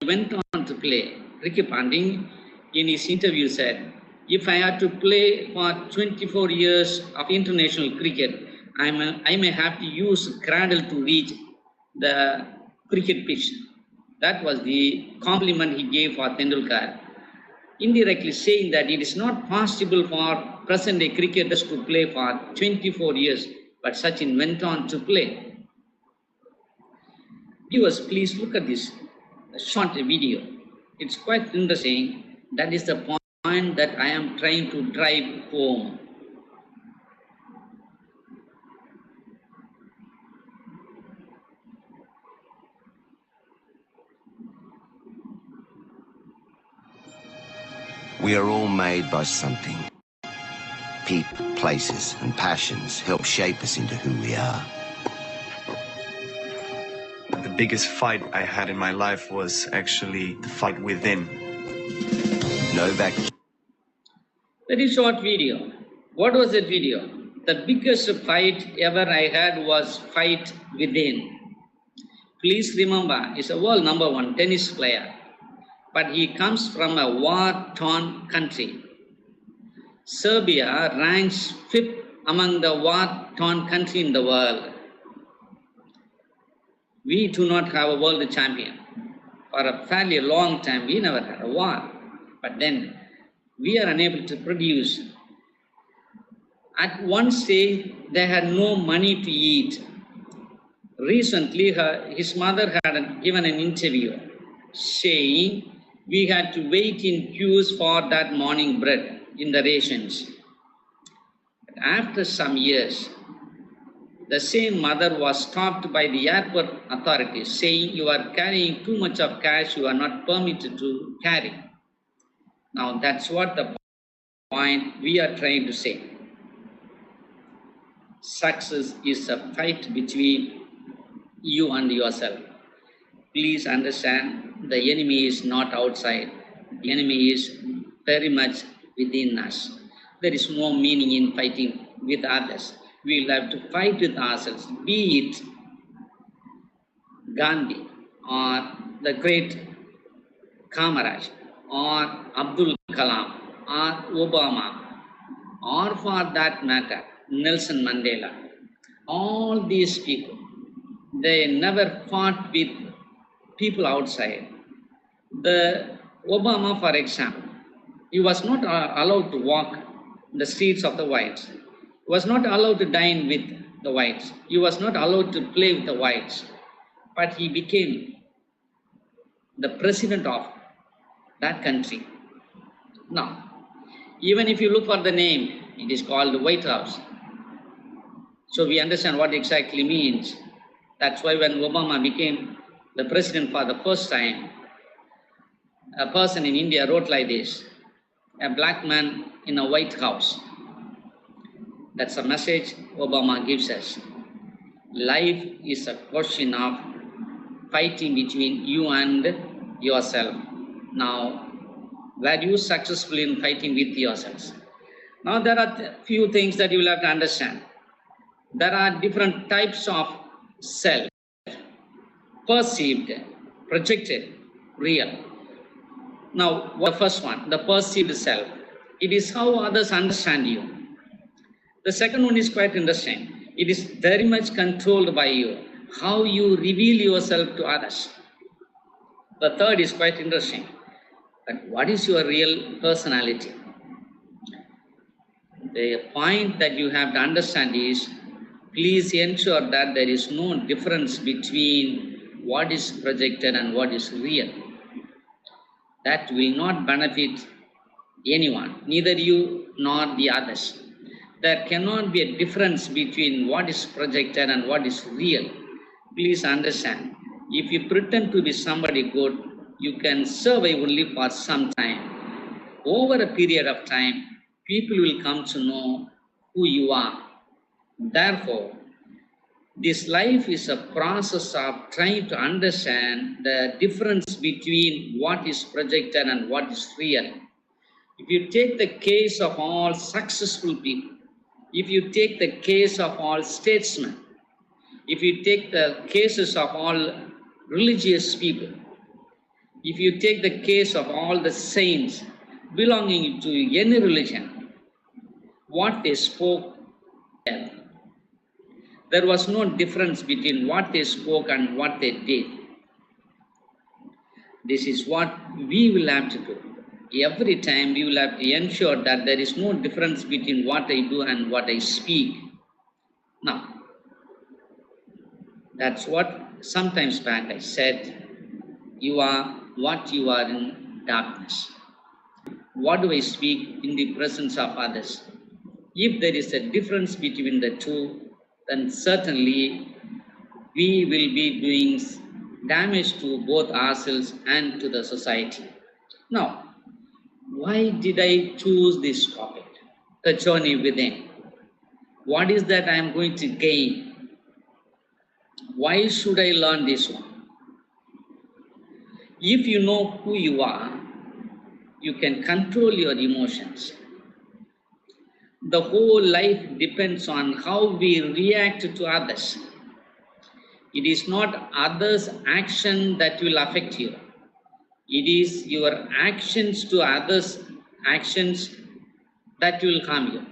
went on to play. Ricky Pandey, in his interview, said, if I had to play for 24 years of international cricket, I may have to use cradle to reach the cricket pitch. That was the compliment he gave for Tendulkar, indirectly saying that it is not possible for present-day cricketers to play for 24 years, but Sachin went on to play. Viewers, please look at this short video. It's quite interesting. That is the point that I am trying to drive home. We are all made by something. People, places, and passions help shape us into who we are. The biggest fight I had in my life was actually the fight within. Novak. Very short video. What was that video? The biggest fight ever I had was fight within. Please remember, he's a world #1 tennis player, but he comes from a war-torn country. Serbia ranks 5th among the war-torn countries in the world. We do not have a world champion. For a fairly long time, we never had a war. But then, we are unable to produce. At one stage, they had no money to eat. Recently, his mother had given an interview saying we had to wait in queues for that morning bread in the rations. But after some years, the same mother was stopped by the airport authorities saying you are carrying too much of cash you are not permitted to carry. Now that's what the point we are trying to say. Success is a fight between you and yourself. Please understand, the enemy is not outside. The enemy is very much within us. There is no meaning in fighting with others. We will have to fight with ourselves, be it Gandhi or the great Kamaraj or Abdul Kalam or Obama or for that matter Nelson Mandela. All these people, they never fought with people outside. The Obama, for example, he was not allowed to walk the streets of the whites. He was not allowed to dine with the whites. He was not allowed to play with the whites. But he became the president of that country. Now, even if you look for the name, it is called the White House. So we understand what exactly means. That's why when Obama became the president for the first time, a person in India wrote like this: a black man in a White House. That's a message Obama gives us. Life is a question of fighting between you and yourself. Now, were you successful in fighting with yourselves? Now, there are few things that you will have to understand. There are different types of self: perceived, projected, real. Now, the first one, the perceived self. It is how others understand you. The second one is quite interesting. It is very much controlled by you, how you reveal yourself to others. The third is quite interesting. But what is your real personality? The point that you have to understand is, please ensure that there is no difference between what is projected and what is real. That will not benefit anyone, neither you nor the others. There cannot be a difference between what is projected and what is real. Please understand, if you pretend to be somebody good, you can survive only for some time. Over a period of time, people will come to know who you are. Therefore, this life is a process of trying to understand the difference between what is projected and what is real. If you take the case of all successful people, if you take the case of all statesmen, if you take the cases of all religious people, if you take the case of all the saints belonging to any religion, what they spoke, there was no difference between what they spoke and what they did. This is what we will have to do. Every time we will have to ensure that there is no difference between what I do and what I speak. Now, that's what sometimes back I said, you are what you are in darkness. What do I speak in the presence of others? If there is a difference between the two, then certainly we will be doing damage to both ourselves and to the society. Now, why did I choose this topic, the journey within? What is that I am going to gain? Why should I learn this one? If you know who you are, you can control your emotions. The whole life depends on how we react to others. It is not others' action that will affect you. It is your actions to others' actions that will harm you.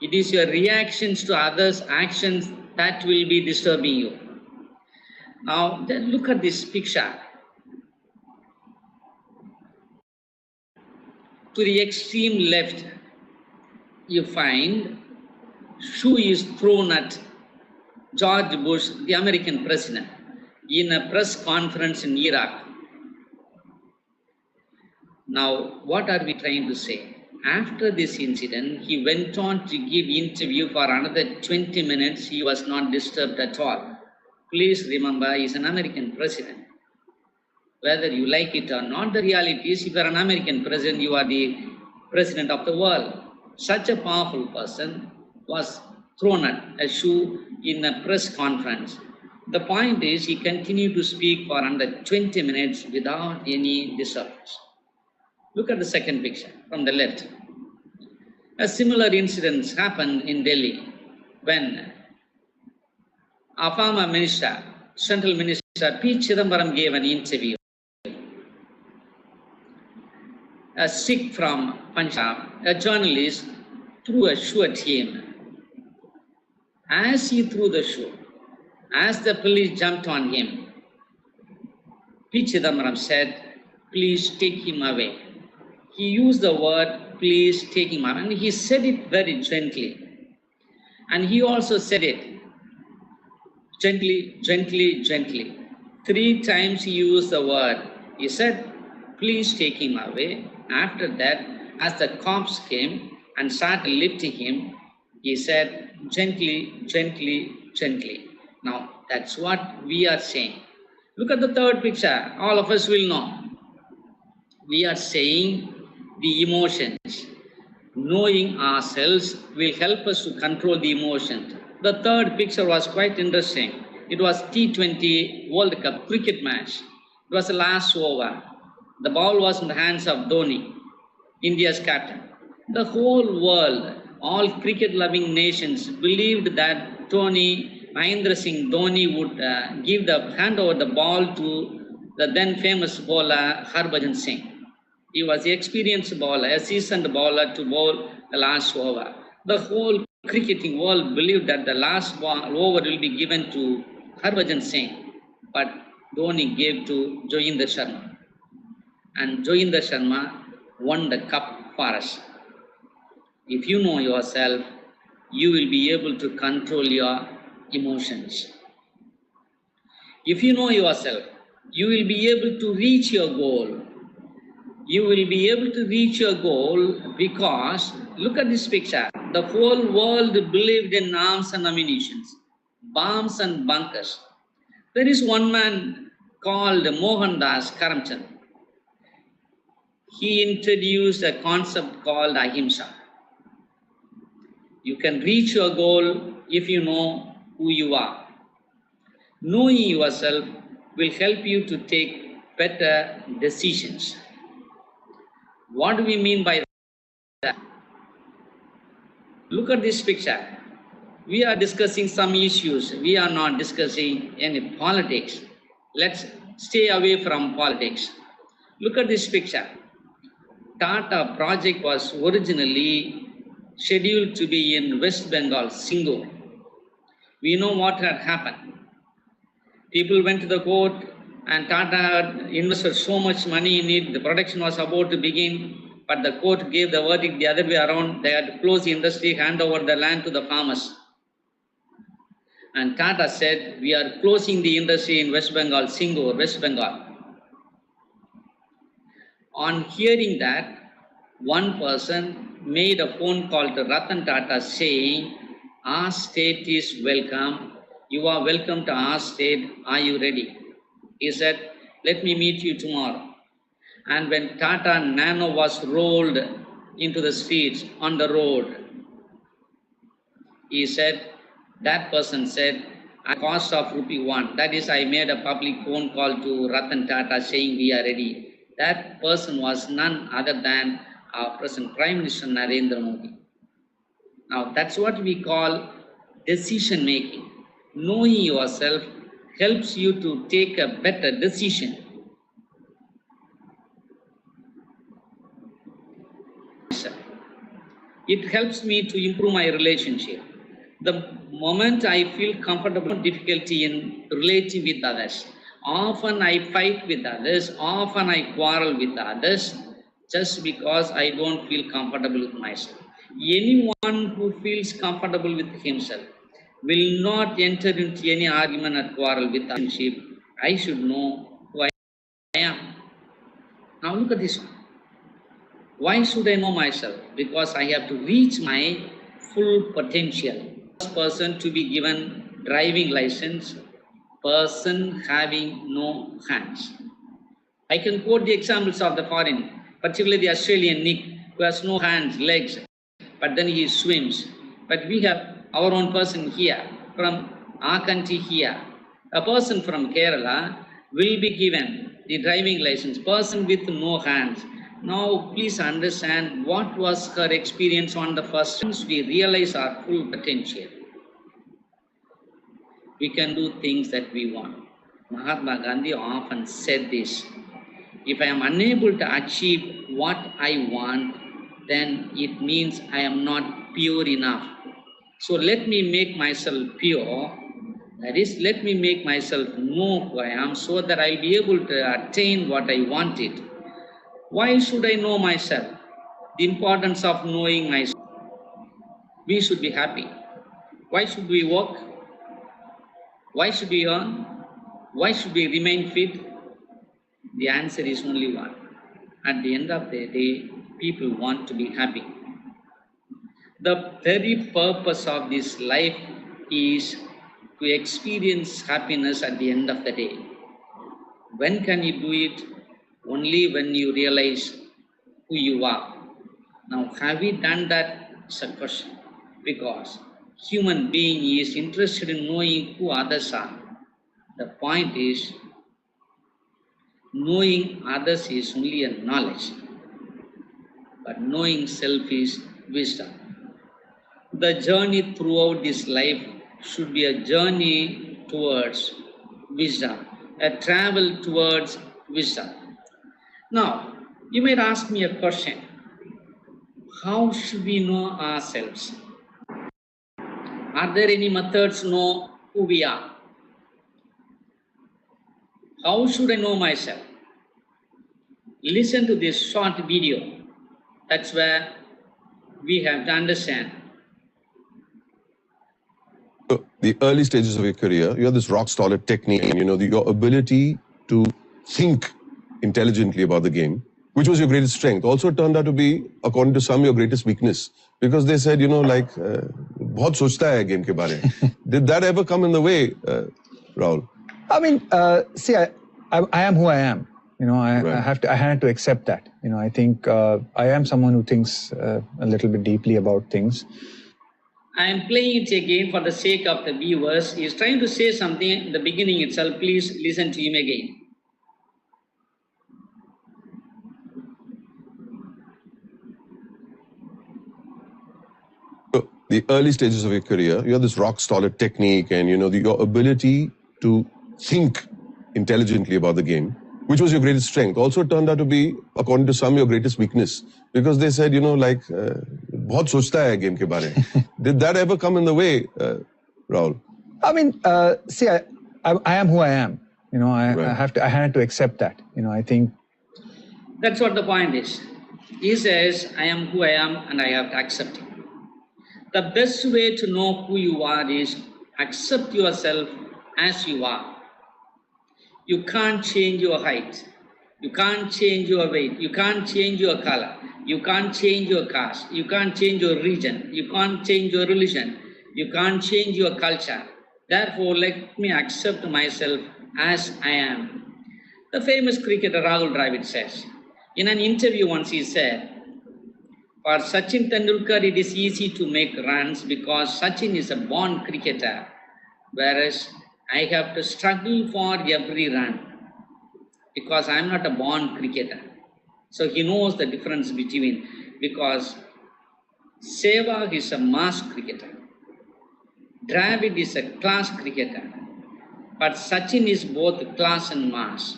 It is your reactions to others' actions that will be disturbing you. Now, look at this picture. To the extreme left, you find shoe is thrown at George Bush, the American president, in a press conference in Iraq. Now, what are we trying to say? After this incident, he went on to give interview for another 20 minutes. He was not disturbed at all. Please remember, he is an American president. Whether you like it or not, the reality is if you are an American president, you are the president of the world. Such a powerful person was thrown at a shoe in a press conference. The point is he continued to speak for under 20 minutes without any disturbance. Look at the second picture from the left. A similar incident happened in Delhi when our former minister, Central Minister P. Chidambaram gave an interview. A Sikh from Punjab, a journalist, threw a shoe at him. As he threw the shoe, as the police jumped on him, P. Chidambaram said, "Please take him away." He used the word, "Please take him away," and he said it very gently. And he also said it gently, gently, gently. 3 times he used the word. He said, "Please take him away." After that, as the cops came and started lifting him, he said, "Gently, gently, gently." Now, that's what we are saying. Look at the third picture. All of us will know. We are saying the emotions. Knowing ourselves will help us to control the emotions. The third picture was quite interesting. It was T20 World Cup cricket match. It was the last over. The ball was in the hands of Dhoni, India's captain. The whole world, all cricket-loving nations believed that Mahendra Singh Dhoni would hand over the ball to the then famous bowler Harbhajan Singh. He was the experienced bowler, a seasoned bowler to bowl the last over. The whole cricketing world believed that the last over will be given to Harbhajan Singh, but Dhoni gave to Joyinder Sharma. And Joyinder Sharma won the cup for us. If you know yourself, you will be able to control your emotions. If you know yourself, you will be able to reach your goal. You will be able to reach your goal because, look at this picture. The whole world believed in arms and ammunition, bombs and bunkers. There is one man called Mohandas Karamchand. He introduced a concept called ahimsa. You can reach your goal if you know who you are. Knowing yourself will help you to take better decisions. What do we mean by that? Look at this picture. We are discussing some issues. We are not discussing any politics. Let's stay away from politics. Look at this picture. Tata project was originally scheduled to be in West Bengal, Singur. We know what had happened. People went to the court and Tata had invested so much money in it. The production was about to begin, but the court gave the verdict the other way around. They had to close the industry, hand over the land to the farmers. And Tata said, we are closing the industry in West Bengal, Singur, West Bengal. On hearing that, one person made a phone call to Ratan Tata saying, our state is welcome. You are welcome to our state. Are you ready? He said, let me meet you tomorrow. And when Tata Nano was rolled into the streets on the road, he said, that person said, at cost of ₹1. That is, I made a public phone call to Ratan Tata saying we are ready. That person was none other than our present Prime Minister Narendra Modi. Now, that's what we call decision making. Knowing yourself helps you to take a better decision. It helps me to improve my relationship. The moment I feel comfortable, difficulty in relating with others, often I fight with others, often I quarrel with others, just because I don't feel comfortable with myself. Anyone who feels comfortable with himself will not enter into any argument or quarrel with relationship. I should know who I am. Now look at this one. Why should I know myself? Because I have to reach my full potential. First person to be given driving license, person having no hands. I can quote the examples of the foreign, particularly the Australian Nick, who has no hands, legs, but then he swims. But we have our own person here, from our country here. A person from Kerala will be given the driving license, person with no hands. Now, please understand what was her experience on the first. Once we realize our full potential, we can do things that we want. Mahatma Gandhi often said this, if I am unable to achieve what I want, then it means I am not pure enough. So let me make myself pure. That is, let me make myself know who I am so that I'll be able to attain what I wanted. Why should I know myself? The importance of knowing myself. We should be happy. Why should we work? Why should we earn? Why should we remain fit? The answer is only one. At the end of the day, people want to be happy. The very purpose of this life is to experience happiness at the end of the day. When can you do it? Only when you realize who you are. Now, have we done that? It's a question. Because human being is interested in knowing who others are. The point is, knowing others is only a knowledge, but knowing self is wisdom. The journey throughout this life should be a journey towards wisdom, a travel towards wisdom. Now, you might ask me a question. How should we know ourselves? Are there any methods to know who we are? How should I know myself? Listen to this short video. That's where we have to understand. The early stages of your career, you have this rock solid technique, and your ability to think intelligently about the game, which was your greatest strength, also turned out to be, according to some, your greatest weakness. Because they said, bahut sochta hai game ke bare. Did that ever come in the way, Rahul? I mean, see, I am who I am. Right. I had to accept that. I think I am someone who thinks a little bit deeply about things. I am playing it again for the sake of the viewers. He is trying to say something in the beginning itself. Please listen to him again. The early stages of your career, you have this rock solid technique and your ability to think intelligently about the game, which was your greatest strength, also turned out to be, according to some, your greatest weakness. Because they said, बहुत सोचता है game के बारे में. Did that ever come in the way, Rahul? I mean, see, I am who I am. I had to accept that. I think that's what the point is. He says, I am who I am and I have to accept it. The best way to know who you are is accept yourself as you are. You can't change your height. You can't change your weight. You can't change your color. You can't change your caste. You can't change your region. You can't change your religion. You can't change your culture. Therefore, let me accept myself as I am. The famous cricketer Rahul Dravid says, in an interview once he said, for Sachin Tendulkar, it is easy to make runs because Sachin is a born cricketer, whereas I have to struggle for every run because I am not a born cricketer. So he knows the difference between, because Sehwag is a mass cricketer, Dravid is a class cricketer, but Sachin is both class and mass.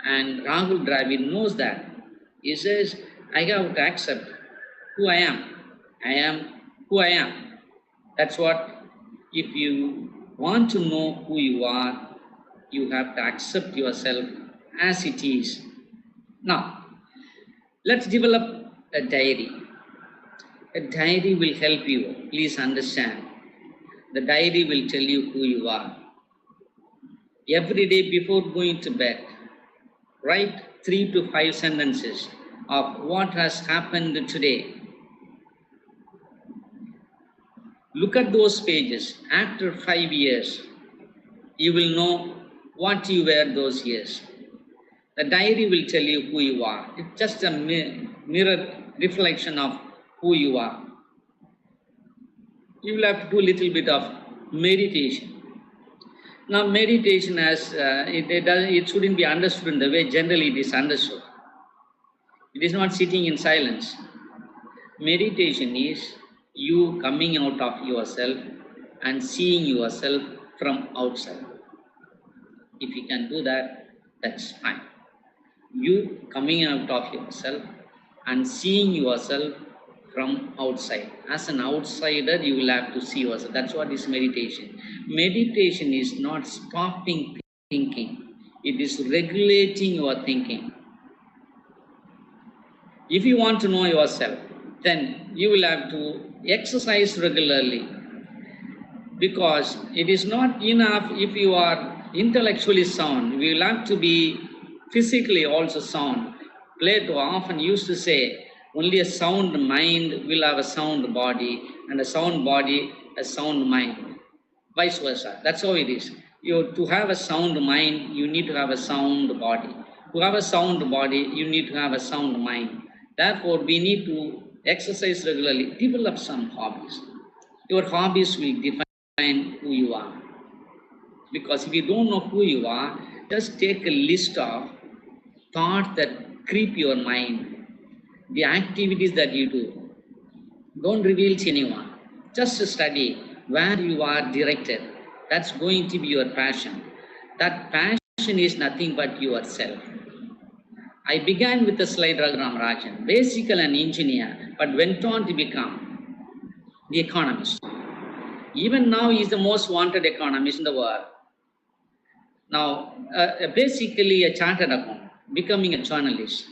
And Rahul Dravid knows that. He says, I have to accept who I am. I am who I am. That's what, if you want to know who you are, you have to accept yourself as it is. Now, let's develop a diary. A diary will help you. Please understand. The diary will tell you who you are. Every day before going to bed, write 3 to 5 sentences of what has happened today. Look at those pages. After 5 years, you will know what you were those years. The diary will tell you who you are. It's just a mirror reflection of who you are. You will have to do a little bit of meditation. Now, meditation it shouldn't be understood in the way generally it is understood. It is not sitting in silence. Meditation is you coming out of yourself and seeing yourself from outside. If you can do that, that's fine. You coming out of yourself and seeing yourself from outside. As an outsider, you will have to see yourself. That's what is meditation. Meditation is not stopping thinking. It is regulating your thinking. If you want to know yourself, then you will have to exercise regularly, because it is not enough if you are intellectually sound. We will have to be physically also sound. Plato often used to say, only a sound mind will have a sound body, and a sound body, a sound mind. Vice versa. That's how it is. To have a sound mind, you need to have a sound body. To have a sound body, you need to have a sound mind. Therefore, we need to exercise regularly. Develop some hobbies. Your hobbies will define who you are. Because if you don't know who you are, just take a list of thoughts that creep your mind, the activities that you do. Don't reveal to anyone. Just study where you are directed. That's going to be your passion. That passion is nothing but yourself. I began with a slide Raghuram Rajan, basically an engineer, but went on to become the economist. Even now, he is the most wanted economist in the world. Now, basically a chartered accountant, becoming a journalist.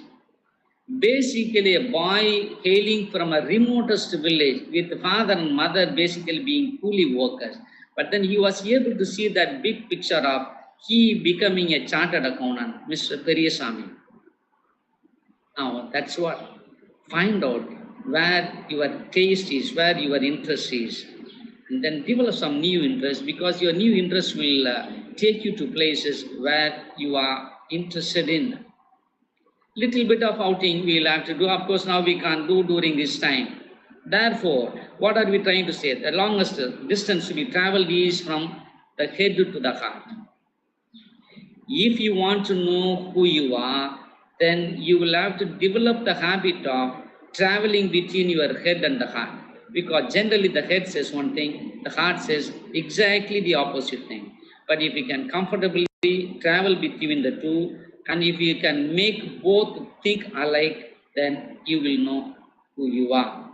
Basically a boy hailing from a remotest village with father and mother basically being coolie workers. But then he was able to see that big picture of he becoming a chartered accountant, Mr. Periyasamy. Now, that's what. Find out where your taste is, where your interest is, and then develop some new interest, because your new interest will take you to places where you are interested in. Little bit of outing we will have to do. Of course, now we can't do during this time. Therefore, what are we trying to say? The longest distance to be traveled is from the head to the heart. If you want to know who you are, then you will have to develop the habit of traveling between your head and the heart. Because generally the head says one thing, the heart says exactly the opposite thing. But if you can comfortably travel between the two, and if you can make both think alike, then you will know who you are.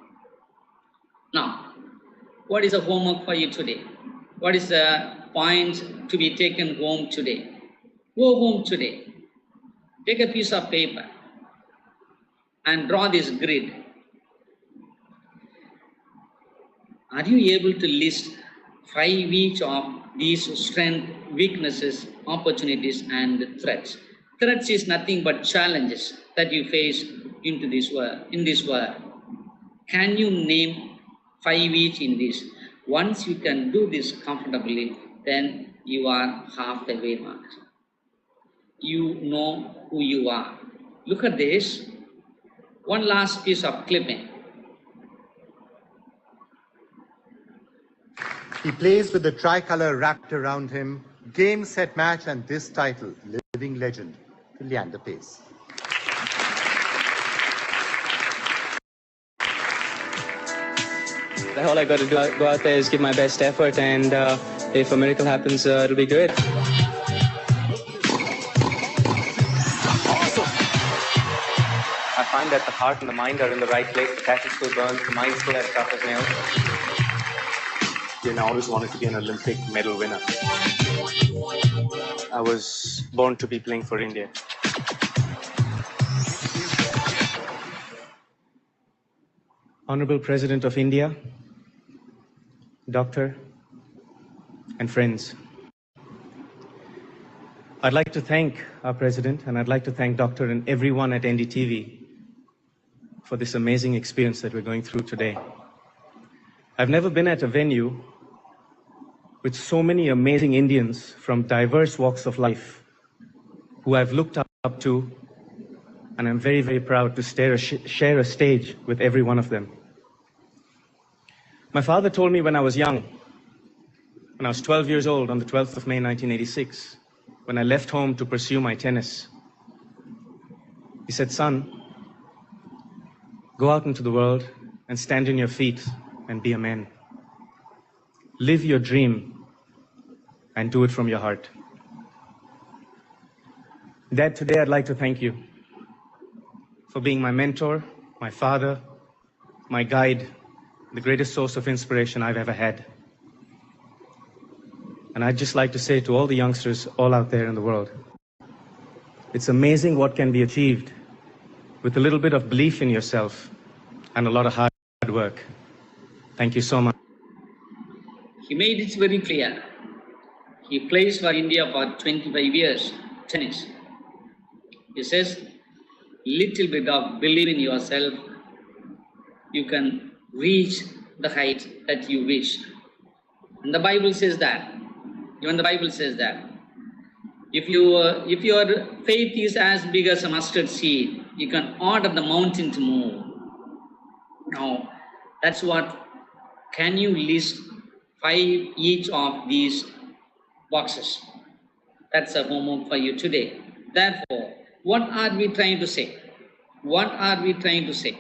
Now, what is the homework for you today? What is the point to be taken home today? Go home today. Take a piece of paper and draw this grid. Are you able to list 5 each of these strengths, weaknesses, opportunities, and threats? Threats is nothing but challenges that you face in this world. Can you name 5 each in this? Once you can do this comfortably, then you are half the way marked. You know who you are. Look at this. One last piece of clipping. He plays with the tricolour wrapped around him. Game, set, match, and this title, living legend, Leander Pace. All I got to do, go out there is give my best effort, and if a miracle happens, it'll be good. I find that the heart and the mind are in the right place. The passion still burns, the mind still as tough as nails. I always wanted to be an Olympic medal winner. I was born to be playing for India. Honorable President of India, Doctor, and friends. I'd like to thank our President, and I'd like to thank Doctor and everyone at NDTV for this amazing experience that we're going through today. I've never been at a venue with so many amazing Indians from diverse walks of life who I've looked up to, and I'm very, very proud to share a stage with every one of them. My father told me when I was young, when I was 12 years old on the 12th of May 1986, when I left home to pursue my tennis, he said, "Son, go out into the world and stand on your feet and be a man. Live your dream and do it from your heart." Dad, today I'd like to thank you for being my mentor, my father, my guide, the greatest source of inspiration I've ever had. And I'd just like to say to all the youngsters all out there in the world, it's amazing what can be achieved with a little bit of belief in yourself and a lot of hard work. Thank you so much. He made it very clear. He plays for India for 25 years, tennis. He says, little bit of believe in yourself, you can reach the height that you wish. And the Bible says that. Even the Bible says that. If your faith is as big as a mustard seed, you can order the mountain to move. Now, that's what. Can you list 5 each of these boxes? That's a homework for you today. Therefore, what are we trying to say? What are we trying to say?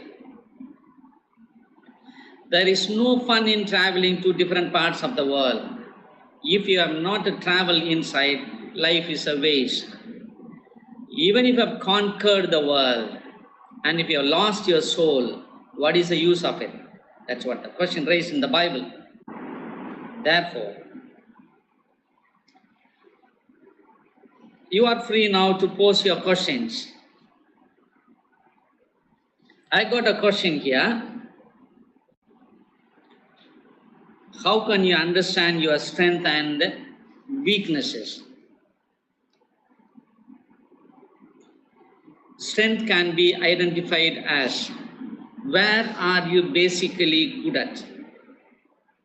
There is no fun in traveling to different parts of the world. If you have not traveled inside, life is a waste. Even if you have conquered the world, and if you have lost your soul, what is the use of it? That's what the question raised in the Bible. Therefore, you are free now to pose your questions. I got a question here. How can you understand your strength and weaknesses? Strength can be identified as where are you basically good at?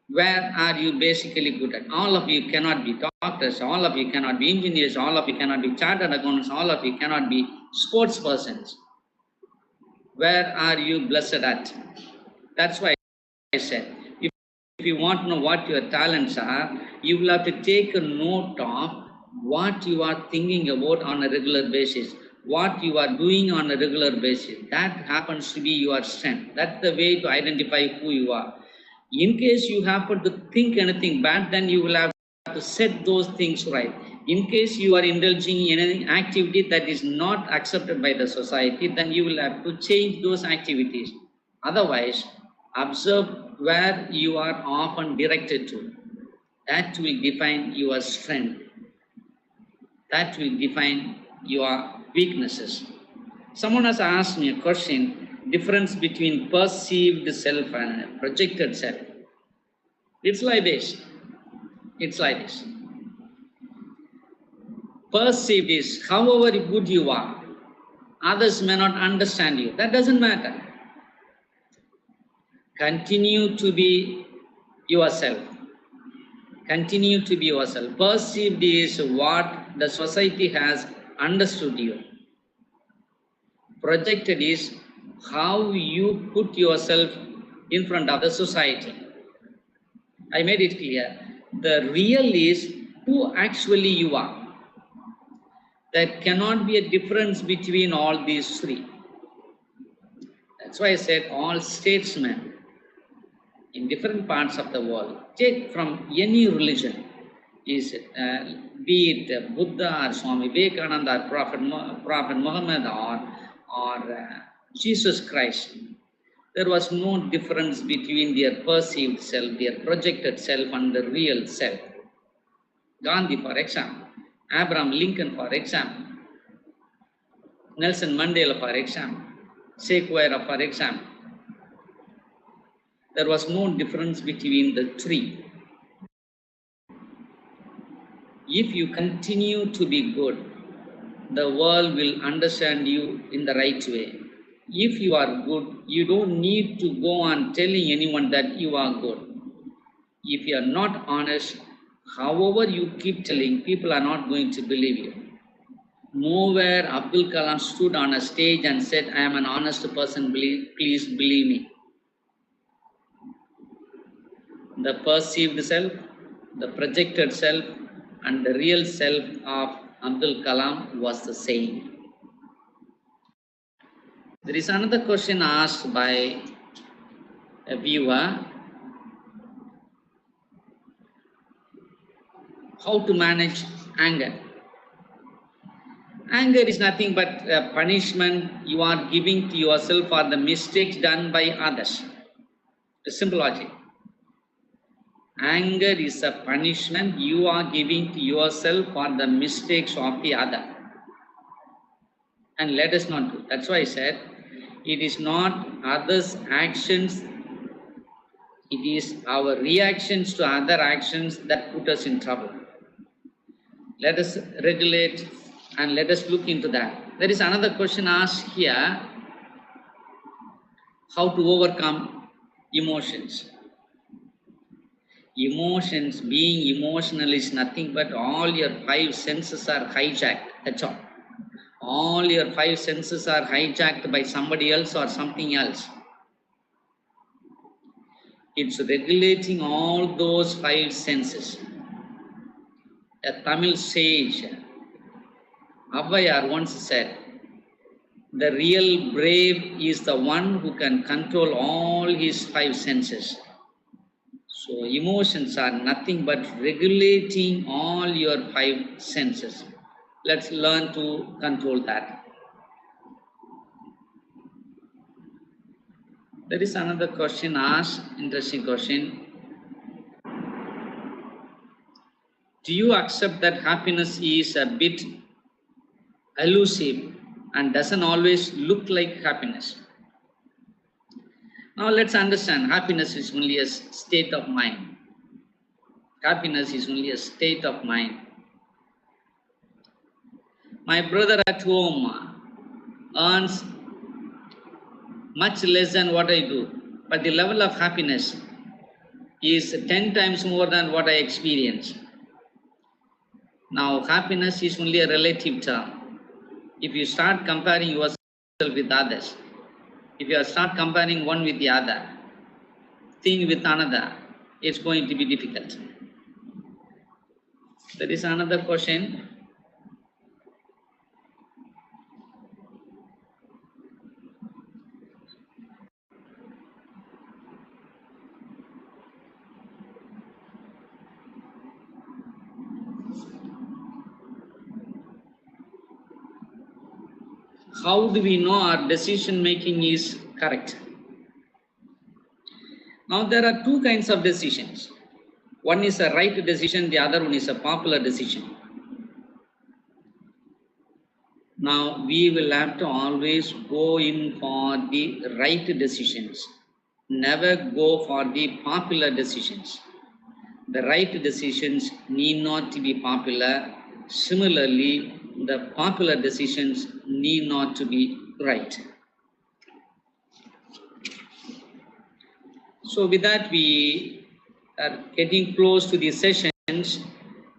Where are you basically good at? All of you cannot be doctors, all of you cannot be engineers, all of you cannot be chartered accountants, all of you cannot be sports persons. Where are you blessed at? That's why I said. If you want to know what your talents are, you will have to take a note of what you are thinking about on a regular basis, what you are doing on a regular basis. That happens to be your strength. That's the way to identify who you are. In case you happen to think anything bad, then you will have to set those things right. In case you are indulging in any activity that is not accepted by the society, then you will have to change those activities. Otherwise, observe where you are often directed to. That will define your strength. That will define your weaknesses. Someone has asked me a question, difference between perceived self and projected self. It's like this. It's like this. Perceived is however good you are, others may not understand you. That doesn't matter. Continue to be yourself. Continue to be yourself. Perceived is what the society has understood you. Projected is how you put yourself in front of the society. I made it clear. The real is who actually you are. There cannot be a difference between all these three. That's why I said all statesmen in different parts of the world, take from any religion, is be it Buddha or Swami Vivekananda or Prophet Muhammad or Jesus Christ, there was no difference between their perceived self, their projected self and the real self. Gandhi, for example, Abraham Lincoln, for example, Nelson Mandela, for example, Che Guevara, for example. There was no difference between the three. If you continue to be good, the world will understand you in the right way. If you are good, you don't need to go on telling anyone that you are good. If you are not honest, however you keep telling, people are not going to believe you. Nowhere Abdul Kalam stood on a stage and said, I am an honest person, please believe me. The perceived self, the projected self, and the real self of Abdul Kalam was the same. There is another question asked by a viewer. How to manage anger? Anger is nothing but a punishment you are giving to yourself for the mistakes done by others. The simple logic. Anger is a punishment you are giving to yourself for the mistakes of the other. And let us not do. That's why I said, it is not others' actions, it is our reactions to other actions that put us in trouble. Let us regulate and let us look into that. There is another question asked here, how to overcome emotions. Emotions, being emotional is nothing but all your five senses are hijacked, that's all. All your five senses are hijacked by somebody else or something else. It's regulating all those five senses. A Tamil sage, Avvayar, once said, the real brave is the one who can control all his five senses. So emotions are nothing but regulating all your five senses. Let's learn to control that. There is another question asked, interesting question. Do you accept that happiness is a bit elusive and doesn't always look like happiness? Now let's understand, happiness is only a state of mind. Happiness is only a state of mind. My brother at home earns much less than what I do, but the level of happiness is 10 times more than what I experience. Now, happiness is only a relative term. If you start comparing yourself with others, if you start comparing one with the other, thing with another, it's going to be difficult. There is another question. How do we know our decision making is correct? Now there are two kinds of decisions. One is a right decision, the other one is a popular decision. Now we will have to always go in for the right decisions, never go for the popular decisions. The right decisions need not to be popular. Similarly, the popular decisions need not to be right. So with that, we are getting close to the sessions.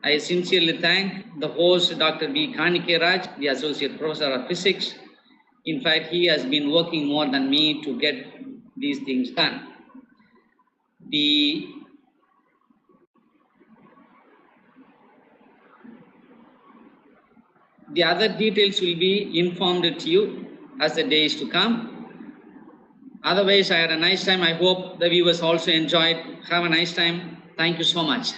I sincerely thank the host, Dr. B. Kanickai Raj, the Associate Professor of Physics. In fact, he has been working more than me to get these things done. The other details will be informed to you as the days to come. Otherwise, I had a nice time. I hope the viewers also enjoyed. Have a nice time. Thank you so much.